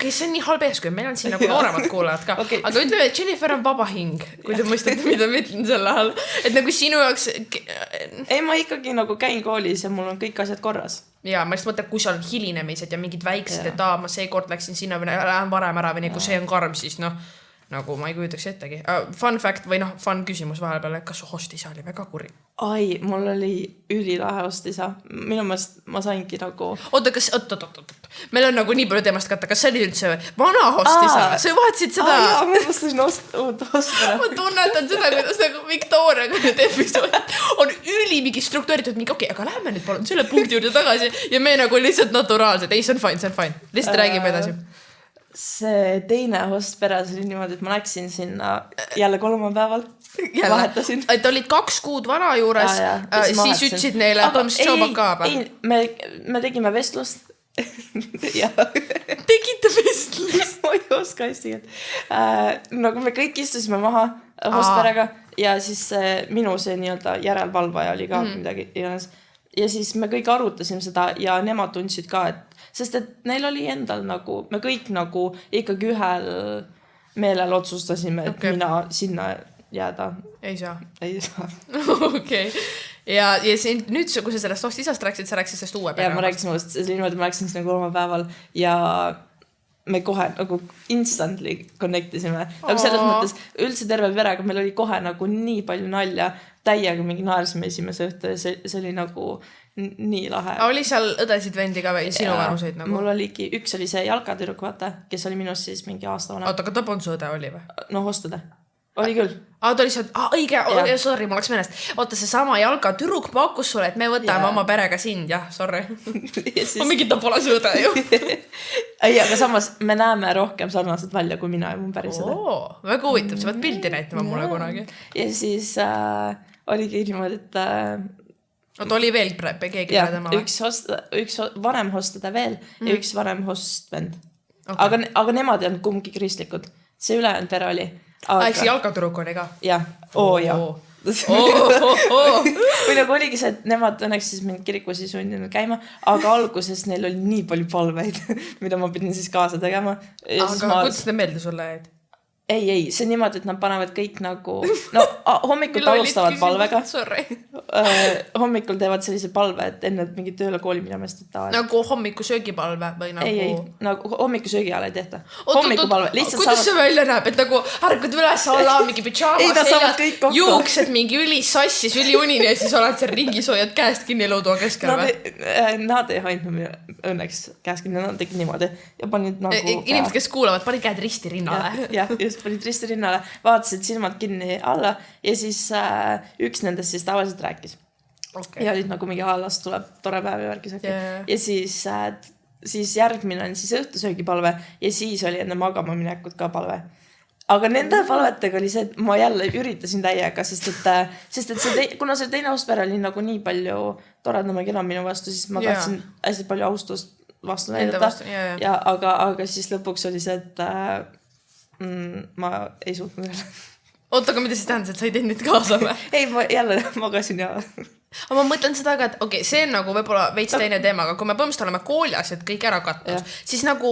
see on nii halb eeskuju, meil on siin nagu nooremad kuulajad ka, aga ütleme, et Jennifer on vaba hing, kui te mõistate, mida ma ütlen selle all, et nagu sinu jaoks ei, ma ikkagi nagu käin koolis ja mul on kõik asjad korras. Ja ma just mõtlen, kui seal on hilinemised ja mingid väiksed, et ma seekord läksin sinna või lähen varem ära või kui see on karm, siis nagu ma ei kujutaks ettegi. Fun fact või fun küsimus vahepeal, kas su hostisa oli väga kuri? Ai, mul oli ülilahe hostisa. Minu mõelest ma saingi nagu... Oota. Meil on nagu nii palju teemast katta. Kas see oli üldse vana hostisa? Sa vahetasid seda... Jaa, ma mõtlesin uut hostisa. Ma tunnetan seda, kuidas nagu Victoria nüüd episood on mingi struktuuritud mingi, aga lähme nüüd palun selle punkti juurde tagasi ja me nagu lihtsalt naturaalsed. Ei, see on fine. Lihtsalt räägime edasi. See teine host peres oli niimoodi, et ma läksin sinna jälle kolmapäeval. Vahetasin. Et olid 2 kuud vana juures, siis ütlesid neile, et on showbakaaba. Ei, me tegime vestlust. Tegite vestlust? Ma ei oska hästi. Nagu me kõik istusime maha hostperega ja siis minu see nii-öelda järelvalvaja oli ka midagi iganes. Ja siis me kõik arutasime seda ja nemad tundsid ka, sest et neil oli endal nagu, me kõik nagu ikkagi ühel meelel otsustasime, et mina sinna jääda. Ei saa. Okei. Ja nüüd, kui sa sellest hostisast rääksid, sa rääksid sellest uue päeva. Ja ma rääkisin sellest, niimoodi ma läksin sinna kolmapäeval ja me kohe nagu instantly connectisime. Nagu selles mõttes üldse terve perega meil oli kohe nagu nii palju nalja, täiega mingi naersime esimese õhtu ja see oli nagu nii lahe. Oli seal õdesid vendi ka või sinu vanuseid nagu? Mul oligi, üks oli see jalkatüdruk, vaata, kes oli minust siis mingi aasta vana. Oota, aga ta polnud su õde oli või? No hostõde. Oli küll. Ta oli seal, õige, sorry, ma läks menest. Oota, see sama jalkatüdruk pakkus sulle, et me võtame oma perega sind, jah, sorry. Ma mingi ta pole su õde ju. Ei, aga samas me näeme rohkem sarnased välja kui mina ja mu päris õde. Väga huvitav, sa võid pildi näitama mulle kunagi. Ja siis oligi niimoodi, et oli veel keegi peale tema või? Üks vanem hostade veel ja üks vanem hostvend. Aga nemad ei olnud kumbki kristlikud. See ülejäänud pere oli. Eks jalkatüruk oli ka? Jah. Ja. Või nagu oligi see, et nemad õnneks siis mind kirikus ei sundinud käima, aga alguses neil oli nii palju palveid, mida ma pidin siis kaasa tegema. Aga kuidas need meelde sulle jäid? ei, see niimoodi, et nad panevad kõik nagu, no hommikul alustavad palvega. Hommikul teevad sellise palve, et enne mingi tööle kooli minemast. Nagu hommikusöögipalve või nagu... Ei, nagu hommikusöögi ajal ei tehta. Hommikupalve, lihtsalt kuidas see välja näeb, et nagu ärkad üles alla mingi pidžaamas seljad, juuksed mingi ülisassis, üliunini ja siis oled seal ringis, hoiad käest kinni elutoa keskel või? Nad ei hoidnud õnneks käest kinni, nad tegid niimoodi ja panid nagu... Inimesed, kes kuulavad, panid käed risti rinnale. Jah, just panid risti rinnale, vaatasid silmad kinni alla ja siis üks nendest siis tavaliselt rääkis. Ja olid nagu mingi alas tuleb tore päev ja värkis. Ja siis järgmine on siis õhtusöögipalve ja siis oli enne magama minekut ka palve. Aga nende palvetega oli see, et ma jälle üritasin täiega, sest et see kuna see teine auspere oli nagu nii palju toredam ja kena minu vastu, siis ma tahtsin hästi palju austust vastu näidata. Ja, aga siis lõpuks oli see, et ma ei suutnud jälle. Oota, aga mida siis tähendas, et sa ei teinud kaasa või? Ei, ma jälle magasin ja... Aga ma mõtlen seda ka, et see on nagu võib-olla veits teine teema, aga kui me põhimõtteliselt oleme kooliasjad kõik ära katnud, siis nagu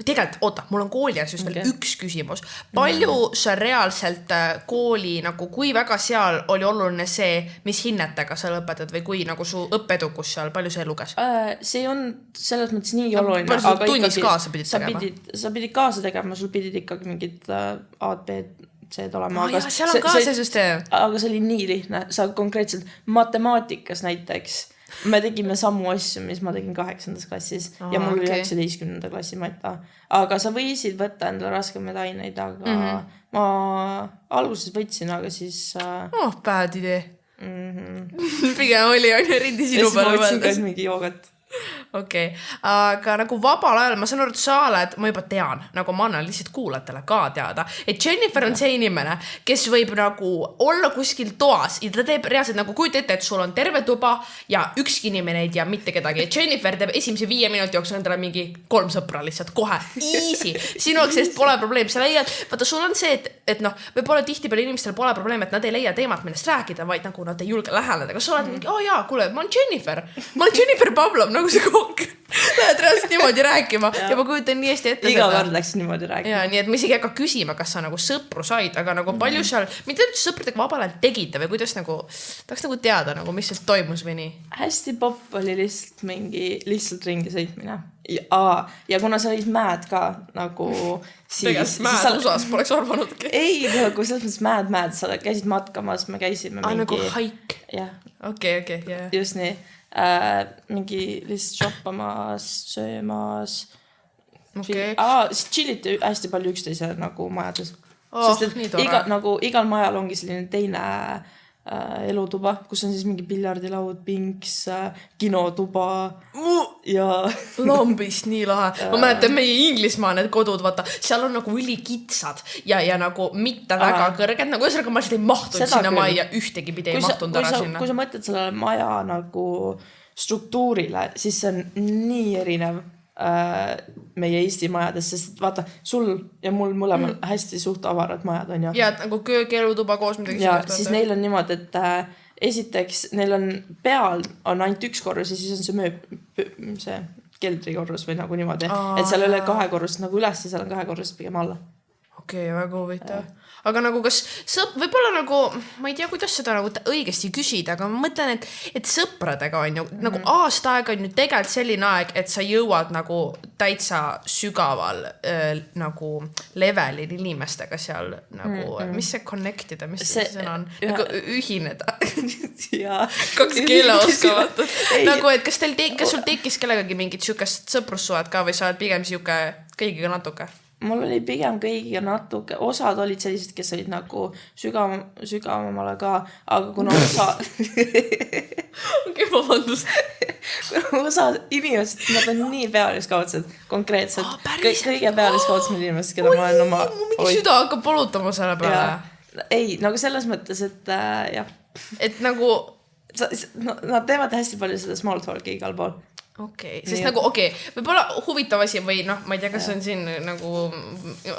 tegelikult, oota, mul on koolias just veel üks küsimus. Palju sa reaalselt kooli, nagu kui väga seal oli oluline see, mis hinnetega sa lõpetad või kui nagu su õppeedukus seal, palju see luges? See on selles mõttes nii oluline. Palju sa tunnis kaasa pidid tegema? Sa pidid kaasa tegema, sul pidid ikkagi mingid A-B see-d olema. Jah, seal on ka see süsteem. Aga see oli nii lihtne. Sa konkreetselt matemaatikas näiteks me tegime samu asju, mis ma tegin 8. klassis ja mul oli 19. klassi mata. Aga sa võisid võtta endale raskemaid aineid, aga ma alguses võtsin, aga siis... bad idee. Pigem oli rindi sinu peale mõeldes. Ja siis ma võtsin ka mingi joogat. Okei, aga nagu vabal ajal ma saan aru, et sa oled, ma juba tean, nagu ma annan lihtsalt kuulajatele ka teada, et Jennifer on see inimene, kes võib nagu olla kuskil toas ja ta teeb reaalselt nagu kujuta ette, et sul on terve tuba ja ükski inimene ei tea mitte kedagi. Jennifer teeb esimese 5 minuti jooksul endale mingi 3 sõpra lihtsalt kohe, easy, sinu jaoks sellest pole probleem, sa leiad, vaata sul on see, et noh, võib-olla tihtipeale inimestel pole probleem, et nad ei leia teemat, millest rääkida, vaid nagu nad ei julge läheneda, kas sa oled mingi, jaa, kuule, ma olen Jennifer Pavlov, nagu see kokk. Lähed reaalselt niimoodi rääkima ja ma kujutan nii hästi ette iga kord läks niimoodi rääkima. Ja nii, et ma isegi küsima, kas sa nagu sõpru said, aga nagu palju seal, mida üldse sõpradega vabal ajal tegite või kuidas nagu, tahaks nagu teada, nagu, mis seal toimus või nii? Hästi popp oli lihtsalt ringi sõitmine. Ja kuna sa olid mäed ka nagu siis... Tegelikult mäed usas poleks arvanudki. Ei, nagu selles mõttes mäed, sa käisid matkamas, me käisime mingi... nagu haik. Jah. Okei. Just nii. Mingi lihtsalt shoppamas, söömas. Siis chilliti hästi palju üksteise nagu majades. Sest et igal majal ongi selline teine elutuba, kus on siis mingi piljardilaud, pinks, kinotuba ja... Lambist nii lahe. Ma mäletan meie Inglismaa need kodud, vaata, seal on nagu ülikitsad ja nagu mitte väga kõrged, nagu ühesõnaga ma lihtsalt ei mahtunud sinna maja, ühtegi pidi ei mahtunud ära sinna. Kui sa mõtled sellele maja nagu struktuurile, siis see on nii erinev meie Eesti majades, sest vaata, sul ja mul mõlemal hästi suht avarad majad on ju. Ja nagu köögelutuba koos midagi. Ja siis neil on niimoodi, et esiteks neil on peal on ainult 1 korrus ja siis on see keldrikorrus või nagu niimoodi, et seal ei ole 2 korrust nagu üles ja seal on 2 korrust pigem alla. Okei, väga huvitav. Aga nagu kas võib-olla nagu, ma ei tea, kuidas seda nagu õigesti küsida, aga ma mõtlen, et sõpradega on ju, nagu aasta aega on ju tegelikult selline aeg, et sa jõuad nagu täitsa sügaval nagu levelil inimestega seal nagu, mis see connectida, mis see sõna on? Nagu ühineda. 2 keele oskavad. Nagu, et kas sul tekkis kellegagi mingit sükest sõprussuhet ka või sa oled pigem siuke kõigiga natuke? Mul oli pigem kõigiga natuke, osad olid sellised, kes olid nagu sügavamale ka, aga kuna osa... vabandust. Osa inimesed, nad on nii pealiskaudsed, konkreetselt. Kõige pealiskaudsed inimesed, keda ma olen oma... Mingi süda hakkab polutama selle peale. Ei, nagu selles mõttes, et jah. Et nagu... Nad teevad hästi palju seda small talki igal pool. Okei, sest nagu võib-olla huvitav asi või noh, ma ei tea, kas on siin nagu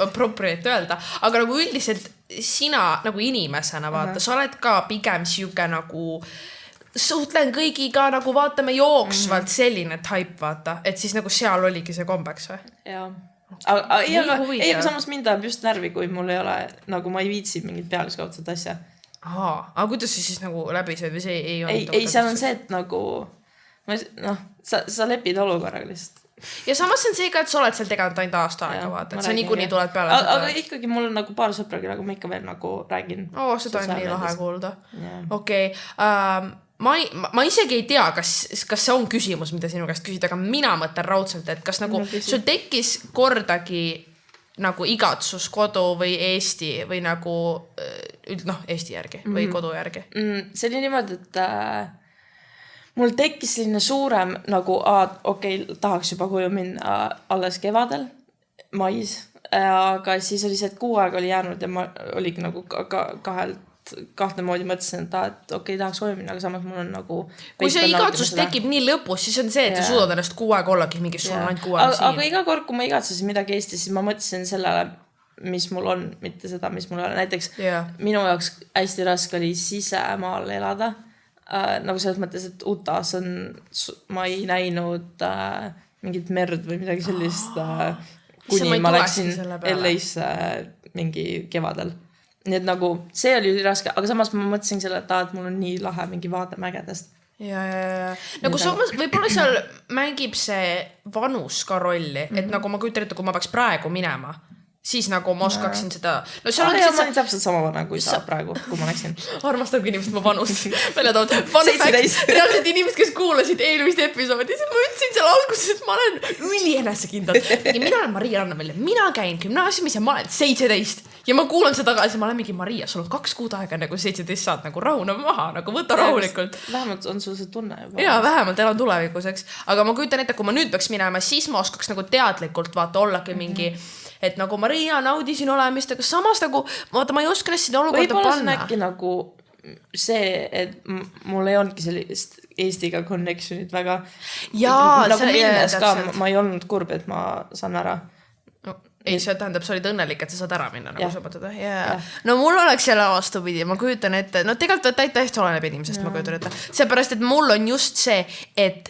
appropriate öelda, aga nagu üldiselt sina nagu inimesena vaata, sa oled ka pigem siuke nagu suhtlen kõigiga nagu vaatame jooksvalt selline type vaata, et siis nagu seal oligi see kombeks või? Jaa. Aga samas mind ajab just närvi, kui mul ei ole, nagu ma ei viitsi mingit pealiskaudset asja. Aga kuidas siis nagu läbi see või see ei olnud? Ei, seal on see, et nagu sa lepid olukorraga lihtsalt. Ja samas on see ka, et sa oled seal teganud ainult aasta aega, vaata, et sa niikuinii tuled peale seda. Aga ikkagi mul on nagu paar sõpragi, nagu ma ikka veel nagu räägin. Seda on nii lahe kuulda. Okei. Ma isegi ei tea, kas see on küsimus, mida sinu käest küsida, aga mina mõtlen raudselt, et kas nagu sul tekkis kordagi nagu igatsus kodu või Eesti või nagu Eesti järgi või kodu järgi? See oli niimoodi, et mul tekkis selline suurem nagu, tahaks juba koju minna alles kevadel, mais, aga siis oli see, et 6 aega oli jäänud ja ma oligi nagu kahte moodi mõtlesin, et tahaks koju minna, aga samas mul on nagu... Kui see igatsus tekib nii lõpus, siis on see, et sa suudad ennast 6 aega ollagi mingi sul on ainult 6 aega siin. Aga iga kord, kui ma igatsesin midagi Eestis, siis ma mõtlesin sellele, mis mul on, mitte seda, mis mul on. Näiteks minu jaoks hästi raske oli sisemaal elada. Nagu selles mõttes, et Utah's ma ei näinud mingit merd või midagi sellist, kuni ma läksin LA-sse mingi kevadel. Nii et nagu see oli raske, aga samas ma mõtlesin selle, et mul on nii lahe mingi vaade mägedest. Ja. Nagu samas, võib-olla seal mängib see vanus ka rolli, et nagu ma kujutan ette, kui ma peaks praegu minema, siis nagu ma oskaksin seda... ma olin täpselt sama vana, kui sa praegu, kui ma läksin. Armastabki inimesed ma vanust välja tood. Fun fact, reaalselt inimesed, kes kuulasid eelmist episoodi, siis ma ütlesin seal alguses, et ma olen üli enesekindel. Mina olen Maria Rannamäel, mina käin gümnaasiumis ja ma olen 17 ja ma kuulan seda tagasi, ma olen mingi Maria, sul on 2 kuud aega nagu 17 saad nagu rahuna maha, nagu võta rahulikult. Vähemalt on sul see tunne juba. Jaa, vähemalt elan tulevikus, eks. Aga ma kujutan ette, kui ma nüüd peaks minema, siis ma oskaks nagu teadlikult vaata ollagi mingi et nagu Maria naudisin olemist, aga samas nagu, vaata, ma ei oska ennast sinna olukorda panna. Võib-olla see on äkki nagu see, et mul ei olnudki sellist Eestiga connectionit väga. Jaa, nagu minnes ka, ma ei olnud kurb, et ma saan ära. Ei, see tähendab, sa olid õnnelik, et sa saad ära minna, nagu sa mõtled. No mul oleks jälle vastupidi, ma kujutan ette, no tegelikult täiesti oleneb inimesest, ma kujutan ette. Seepärast, et mul on just see, et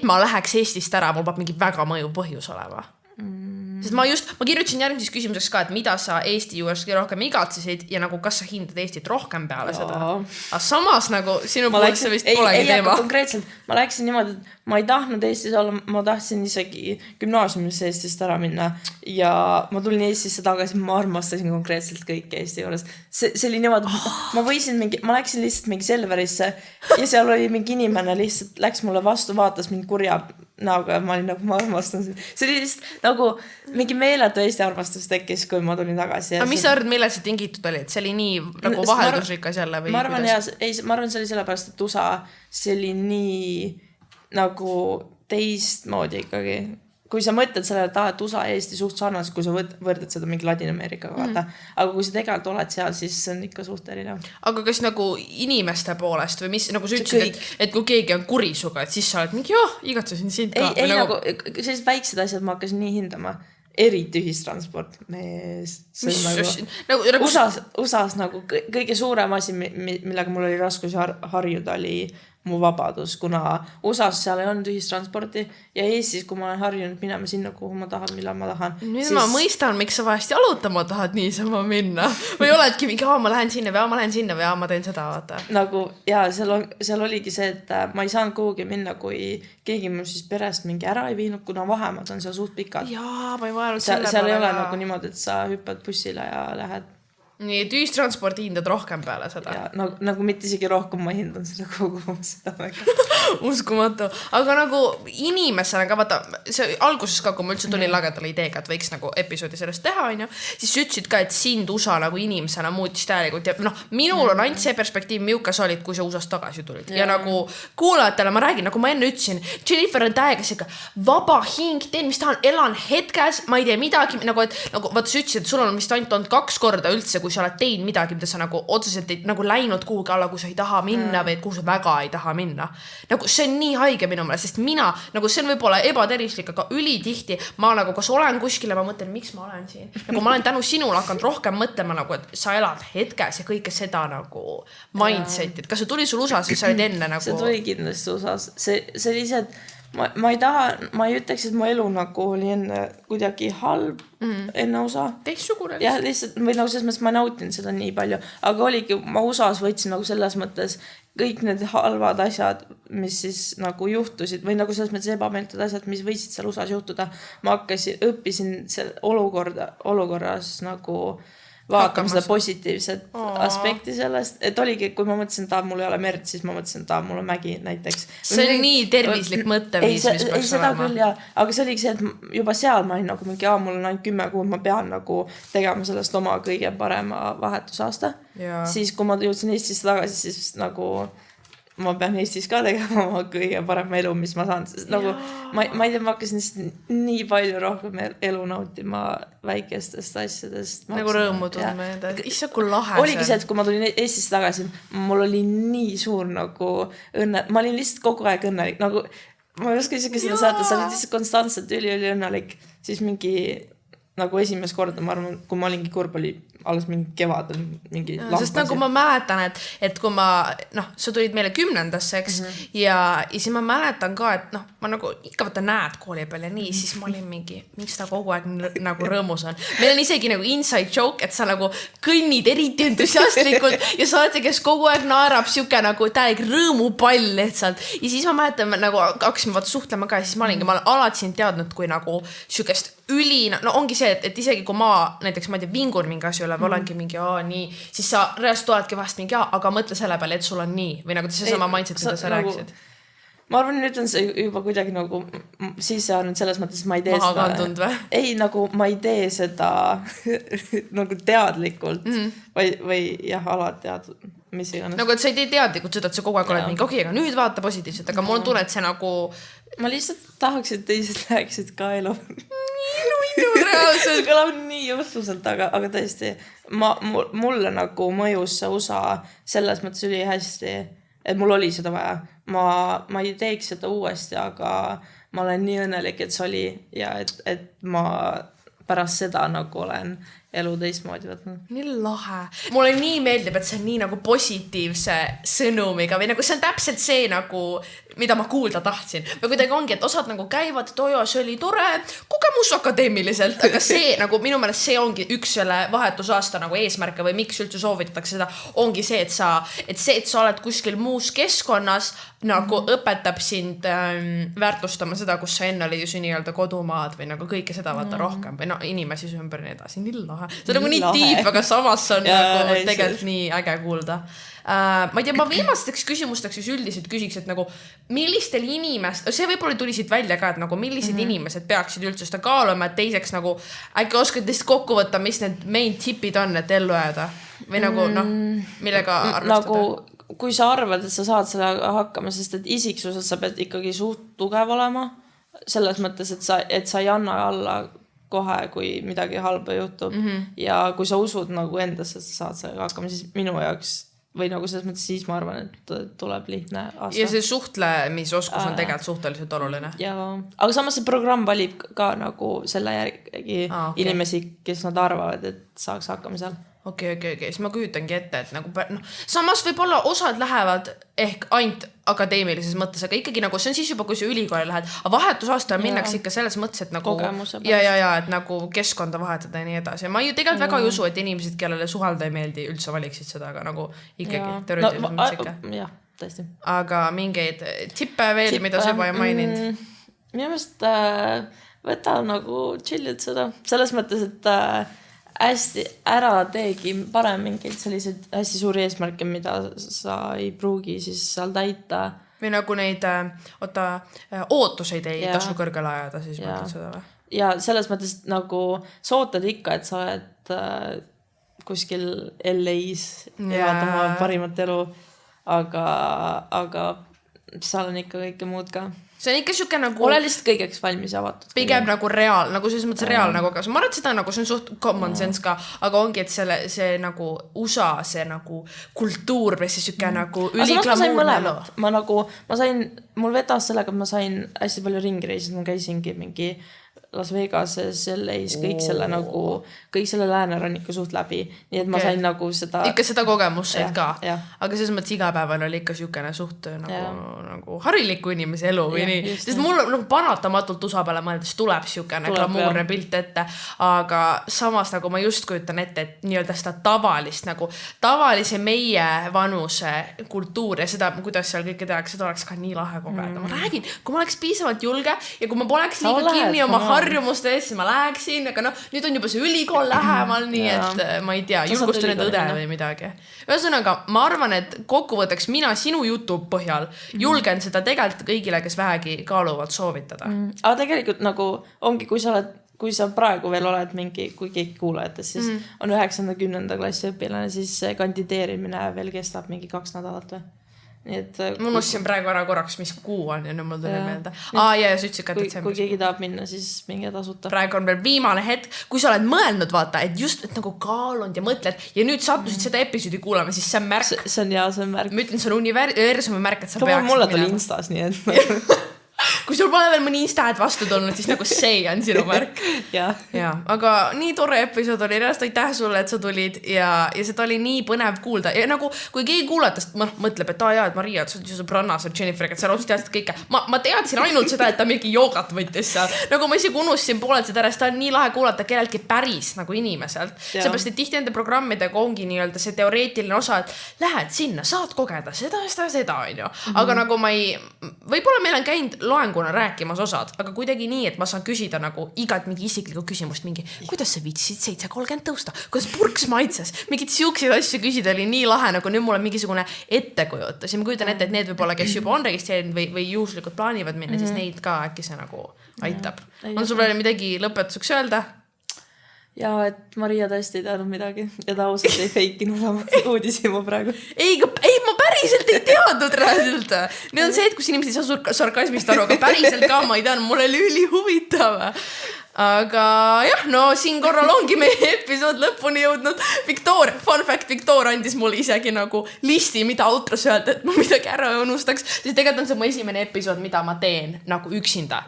ma läheks Eestist ära, mul peab mingi väga mõjuv põhjus olema. Sest ma kirjutasin järgmises küsimuseks ka, et mida sa Eesti juures rohkem igatsesid ja nagu kas sa hindad Eestit rohkem peale seda. Aga samas nagu sinu puhul see vist polegi teema. Ei, konkreetselt ma läksin niimoodi, et ma ei tahtnud Eestis olla, ma tahtsin isegi gümnaasiumisse Eestist ära minna ja ma tulin Eestisse tagasi, ma armastasin konkreetselt kõike Eesti juures. See oli niimoodi, ma läksin lihtsalt mingi Selverisse ja seal oli mingi inimene lihtsalt läks mulle vastu, vaatas mind kurja näoga ja ma olin nagu, ma armastan seda. See oli lihtsalt nagu mingi meeletu Eesti armastus tekkis, kui ma tulin tagasi. Aga mis sa arvad, millal see tingitud oli? Et see oli nii nagu vaheldusrikas jälle? Ma arvan, see oli sellepärast, et USA see oli nii nagu teistmoodi ikkagi. Kui sa mõtled sellele, et USA ja Eesti suht sarnased, kui sa võrdad seda mingi Ladina-Ameerikaga, vaata. Aga kui sa tegelikult oled seal, siis see on ikka suht erinev. Aga kas nagu inimeste poolest või mis, nagu sa ütlesid, et kui keegi on kuri suga, et siis sa oled mingi, igatsesin sind ka. Ei, nagu sellised väiksed asjad ma hakkasin nii hindama. Eriti ühistransport. USA's nagu kõige suurem asi, millega mul oli raskus harjuda, oli mu vabadus, kuna USA's seal ei olnud ühistransporti ja Eestis, kui ma olen harjunud minema sinna, kuhu ma tahan, millal ma tahan. Nüüd ma mõistan, miks sa vahest jalutama tahad niisama minna. Või oledki mingi, ma lähen sinna või ma teen seda, vaata. Nagu, jaa, seal oligi see, et ma ei saanud kuhugi minna, kui keegi mu siis perest mingi ära ei viinud, kuna vahemad on seal suht pikad. Jaa, ma ei vaadanud selle seal ei ole nagu niimoodi, et sa hüppad bussile ja lähed. Nii, et ühistranspordi hindad rohkem peale seda. Ja, nagu mitte isegi rohkem ma hindan seda kogu seda väga. Uskumatu. Aga nagu inimesena ka, vaata, see alguses ka, kui ma üldse tulin lagedale ideega, et võiks nagu episoodi sellest teha, siis ütlesid ka, et sind USA nagu inimesena muutis täielikult. Ja minul on ainult see perspektiiv, milline sa olid, kui sa USA-st tagasi tulid. Ja nagu kuulajatele ma räägin, nagu ma enne ütlesin, Jennifer on täiega siga vaba hing, teen mis tahan, elan hetkes, ma ei tee midagi, nagu, et nagu, vaata, sa ütlesid, et sul on vist ainult olnud 2 korda üldse, kui sa oled teinud midagi, mida sa nagu otseselt ei nagu läinud kuhugi alla, kui sa ei taha minna või kuhu sa väga ei taha minna. Nagu see on nii haige minu meelest, sest mina, nagu see on võib-olla ebatervislik, aga ülitihti ma nagu kas olen kuskile, ma mõtlen, miks ma olen siin. Nagu ma olen tänu sinule hakanud rohkem mõtlema, nagu, et sa elad hetkes ja kõike seda nagu mindsetit. Kas see tuli sul USAs või sa olid enne nagu? See tuli kindlasti USAs. See oli see, et ma ei ütleks, et mu elu nagu oli enne kuidagi halb enne USA. Teistsugune. Ja lihtsalt, või nagu selles mõttes ma nautin seda nii palju, aga oligi, ma USA-s võtsin nagu selles mõttes kõik need halvad asjad, mis siis nagu juhtusid või nagu selles mõttes ebameeldivad asjad, mis võisid seal USA-s juhtuda. Ma õppisin olukorras nagu vaatama seda positiivset aspekti sellest, et oligi, kui ma mõtlesin, et mul ei ole merd, siis ma mõtlesin, et mul on mägi näiteks. See on nii tervislik mõtteviis, mis peaks seda olema. Küll, aga see oligi see, et juba seal ma olin nagu mingi, mul on ainult 10 kuud, ma pean nagu tegema sellest oma kõige parema vahetusaasta. Siis, kui ma jõudsin Eestisse tagasi, siis nagu ma pean Eestis ka tegema oma kõige parem elu, mis ma saan. Nagu, ma ei tea, ma hakkasin nii palju rohkem elu nautima väikestest asjadest. Nagu rõõmu tundma. Issa, kui lahe oligi see, et kui ma tulin Eestisse tagasi, mul oli nii suur nagu õnne. Ma olin lihtsalt kogu aeg õnnelik. Nagu, ma ei oska isegi seda saada, sa olid lihtsalt konstantselt üli õnnelik. Siis mingi nagu esimest korda, ma arvan, kui ma olingi kurb, oli alles mingi kevadel mingi lampasid. Sest nagu ma mäletan, et kui ma, sa tulid meile 10-ndasse, eks, ja siis ma mäletan ka, et ma nagu ikka võtta näed kooli peal ja nii, siis ma olin mingi, miks ta kogu aeg nagu rõõmus on. Meil on isegi nagu inside joke, et sa nagu kõnnid eriti entusiastlikult ja sa oled, kes kogu aeg naerab siuke nagu täieg rõõmupall lihtsalt. Ja siis ma mäletan, nagu hakkasime vaata suhtlema ka ja siis ma olen alati sind teadnud, kui nagu siukest ongi see, et isegi kui ma näiteks, ma ei tea, vingun mingi asju üle või olengi mingi, nii, siis sa reaalselt oledki vahest mingi, aga mõtle selle peale, et sul on nii või nagu seesama mindset, mida sa rääkisid. Ma arvan, nüüd on see juba kuidagi nagu siis on selles mõttes, et ma ei tee maha kandund või? Ei, nagu ma ei tee seda nagu teadlikult või jah, alateadlikult, mis iganes. Nagu, et sa ei tee teadlikult seda, et sa kogu aeg oled mingi, okei, aga nüüd vaata positiivselt, aga mul on tunne, et see nagu ma lihtsalt tahaks, et teised läheksid ka elu. Reaalselt. Kõlab nii õhtuselt, aga tõesti, mulle nagu mõjus see USA selles mõttes üli hästi, et mul oli seda vaja. Ma ei teeks seda uuesti, aga ma olen nii õnnelik, et see oli ja et ma pärast seda nagu olen elu teistmoodi võtnud. Nii lahe. Mulle nii meeldib, et see on nii nagu positiivse sõnumiga või nagu see on täpselt see nagu, mida ma kuulda tahtsin. Või kuidagi ongi, et osad nagu käivad, et ojo, see oli tore kogemus akadeemiliselt, aga see nagu minu meelest see ongi üks selle vahetusaasta nagu eesmärke või miks üldse soovitatakse seda, ongi see, et sa oled kuskil muus keskkonnas nagu õpetab sind väärtustama seda, kus sa enne oli ju nii-öelda kodumaad või nagu kõike seda vaata rohkem või inimesi ümber nii edasi. Nii lahe. See on nagu nii tiip, aga samas on nagu tegelikult nii äge kuulda. Ma ei tea, ma viimasteks küsimusteks üldiselt küsiks, et nagu millistel inimest, see võib-olla tuli siit välja ka, et nagu millised inimesed peaksid üldse seda kaaluma, et teiseks nagu äkki oskad lihtsalt kokku võtta, mis need main tipid on, et ellu jääda või nagu millega arvestada? Nagu kui sa arvad, et sa saad selle hakkama, sest et isiksuses sa pead ikkagi suht tugev olema selles mõttes, et sa ei anna alla kohe, kui midagi halba juhtub ja kui sa usud nagu endasse, et sa saad sellega hakkama, siis minu jaoks või nagu selles mõttes siis ma arvan, et tuleb lihtne aasta. Ja see suhtlemisoskus on tegelikult suhteliselt oluline. Ja, aga samas see programm valib ka nagu selle järgi inimesi, kes nad arvavad, et saaks hakkama seal. Okei, siis ma küütangi ette, et nagu samas võib-olla osad lähevad ehk ainult akadeemilises mõttes, aga ikkagi nagu see on siis juba, kui sa ülikooli lähed, aga vahetusaasta minnakse ikka selles mõttes, et nagu et nagu keskkonda vahetada ja nii edasi. Ma ju tegelikult väga ei usu, et inimesed, kellele suhelda ei meeldi, üldse valiksid seda, aga nagu ikkagi teoreetiliselt mõttes ikka. Jah, tõesti. Aga mingeid tippe veel, mida sa juba ei maininud? Minu meelest võta nagu chillid seda. Selles mõttes, et hästi ära teegi parem mingeid selliseid hästi suuri eesmärke, mida sa ei pruugi siis seal täita. Või nagu neid ootuseid ei tasu kõrgele ajada, siis mõtled seda või? Ja selles mõttes nagu sa ootad ikka, et sa oled kuskil LA-s elad oma parimat elu, aga seal on ikka kõike muud ka. See on ikka siuke nagu ole lihtsalt kõigeks valmis ja avatud. Pigem nagu reaal, nagu selles mõttes reaal nagu, aga ma arvan, et seda nagu see on suht common sense ka, aga ongi, et see nagu USA, see nagu kultuur või see siuke nagu üliklamuurne elu. Mul vedas sellega, et ma sain hästi palju ringireisid, ma käisingi mingi Las Vegases, LA-s, kõik selle lääneranniku suht läbi. Nii et ma sain nagu seda... Ikka seda kogemust said ka. Aga selles mõttes igapäeval oli ikka siukene suht nagu hariliku inimese elu või nii. Sest mul nagu panatamatult USA peale mõeldes tuleb siukene glamuurne pilt ette. Aga samas nagu ma just kujutan ette, et nii-öelda seda tavalise meie vanuse kultuur ja seda, kuidas seal kõike tehakse, seda oleks ka nii lahe kogeda. Ma räägin, kui ma oleks piisavalt julge ja kui ma poleks liiga kinni oma harjumuste ees, siis ma läheksin, aga nüüd on juba see ülikool lähemal, nii et ma ei tea, julgustune tõde või midagi. Ühesõnaga, ma arvan, et kokkuvõtteks mina sinu jutu põhjal julgen seda tegelikult kõigile, kes vähegi kaaluvalt soovitada. Aga tegelikult nagu ongi, kui sa praegu veel oled mingi, kui keegi kuulajates, siis on 9.10. klassi õpilane, siis kandideerimine veel kestab mingi 2 nädalat või? Nii et... Ma unustasin praegu ära korraks, mis kuu on ja nüüd mul tuli meelde. Ja sa ütlesid ka detsembris. Kui keegi tahab minna, siis minge tasuta. Praegu on veel viimane hetk, kui sa oled mõelnud, vaata, et just et nagu kaalunud ja mõtled ja nüüd sattusid seda episoodi kuulama, siis see on märk. See on märk. Ma ütlen, see on universumi märk, et sa peaksid mulle tuli Instas, nii et... Kui sul pole veel mõni Insta-ad vastu tulnud, siis nagu see on sinu märk. Ja, aga nii tore episood oli, reast aitäh sulle, et sa tulid ja seda oli nii põnev kuulda. Ja nagu, kui keegi kuulatast mõtleb, et et Maria, et sa oled sõbrannas või Jennifer, et sa otsus teadsid kõike. Ma teadsin ainult seda, et ta mingi joogat võttis seal. Nagu ma isegi unustasin pooled seda ära, ta on nii lahe kuulata kelleltki päris nagu inimeselt. Seepärast, et tihti ende programmidega ongi nii-öelda see teoreetiline osa, et lähed sinna, saad kogeda seda, on ju. Aga nagu võib-olla meil on käinud loenguna rääkimas osad, aga kuidagi nii, et ma saan küsida nagu igat mingi isiklikku küsimust, mingi, kuidas sa viitsid 7.30 tõusta, kuidas purks maitses, mingid siukseid asju küsida oli nii lahe, nagu nüüd mul on mingisugune ettekujutus ja ma kujutan ette, et need võib-olla, kes juba on registreerinud või juhuslikult plaanivad minna, siis neid ka äkki see nagu aitab. On sul veel midagi lõpetuseks öelda? Ja, et Maria tõesti ei teadnud midagi ja ta ausalt ei feikinud oma uudisima praegu. Ei, ma päriselt ei teadnud räädilt. Nüüd on see, et kus inimesed ei saa sarkasmist aru, aga päriselt ka ma ei teadnud, mul oli üli huvitav. Aga jah, no siin korral ongi meie episood lõpuni jõudnud. Fun fact, Victor andis mulle isegi nagu listi, mida outros öelda, et ma midagi ära unustaks. Siis tegelikult on see mu esimene episood, mida ma teen nagu üksinda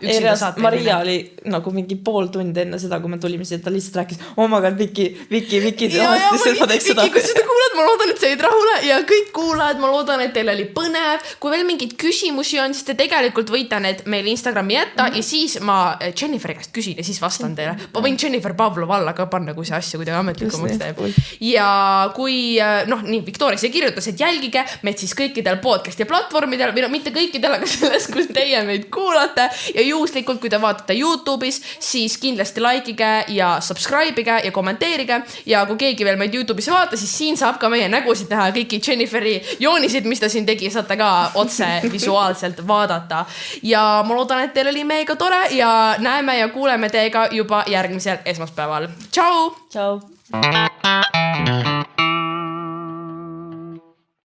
Maria oli nagu mingi pool tundi enne seda, kui me tulime siia, ta lihtsalt rääkis, oh my god, Viki, Viki, kui seda kuulad, ma loodan, et sa jäid rahule ja kõik kuulajad, ma loodan, et teil oli põnev. Kui veel mingid küsimusi on, siis te tegelikult võite need meil Instagrami jätta ja siis ma Jennifer käest küsin ja siis vastan teile. Ma võin Jennifer Pavlov alla ka panna, kui see asja kuidagi ametlikumaks teeb. Ja kui, nii, Victoria see kirjutas, et jälgige meid siis kõikidel podcast ja platvormidel, või mitte kõikidel, aga selles, kus teie meid kuulate. Ja juhuslikult, kui te vaatate YouTube'is, siis kindlasti likeige ja subscribe'ige ja kommenteerige. Ja kui keegi veel meid YouTube'is vaata, siis siin saab ka meie nägusid teha kõiki Jenniferi joonisid, mis ta siin tegi, saate ka otse visuaalselt vaadata. Ja ma loodan, et teil oli meiega tore ja näeme ja kuuleme teiega juba järgmisel esmaspäeval. Tšau! Tšau!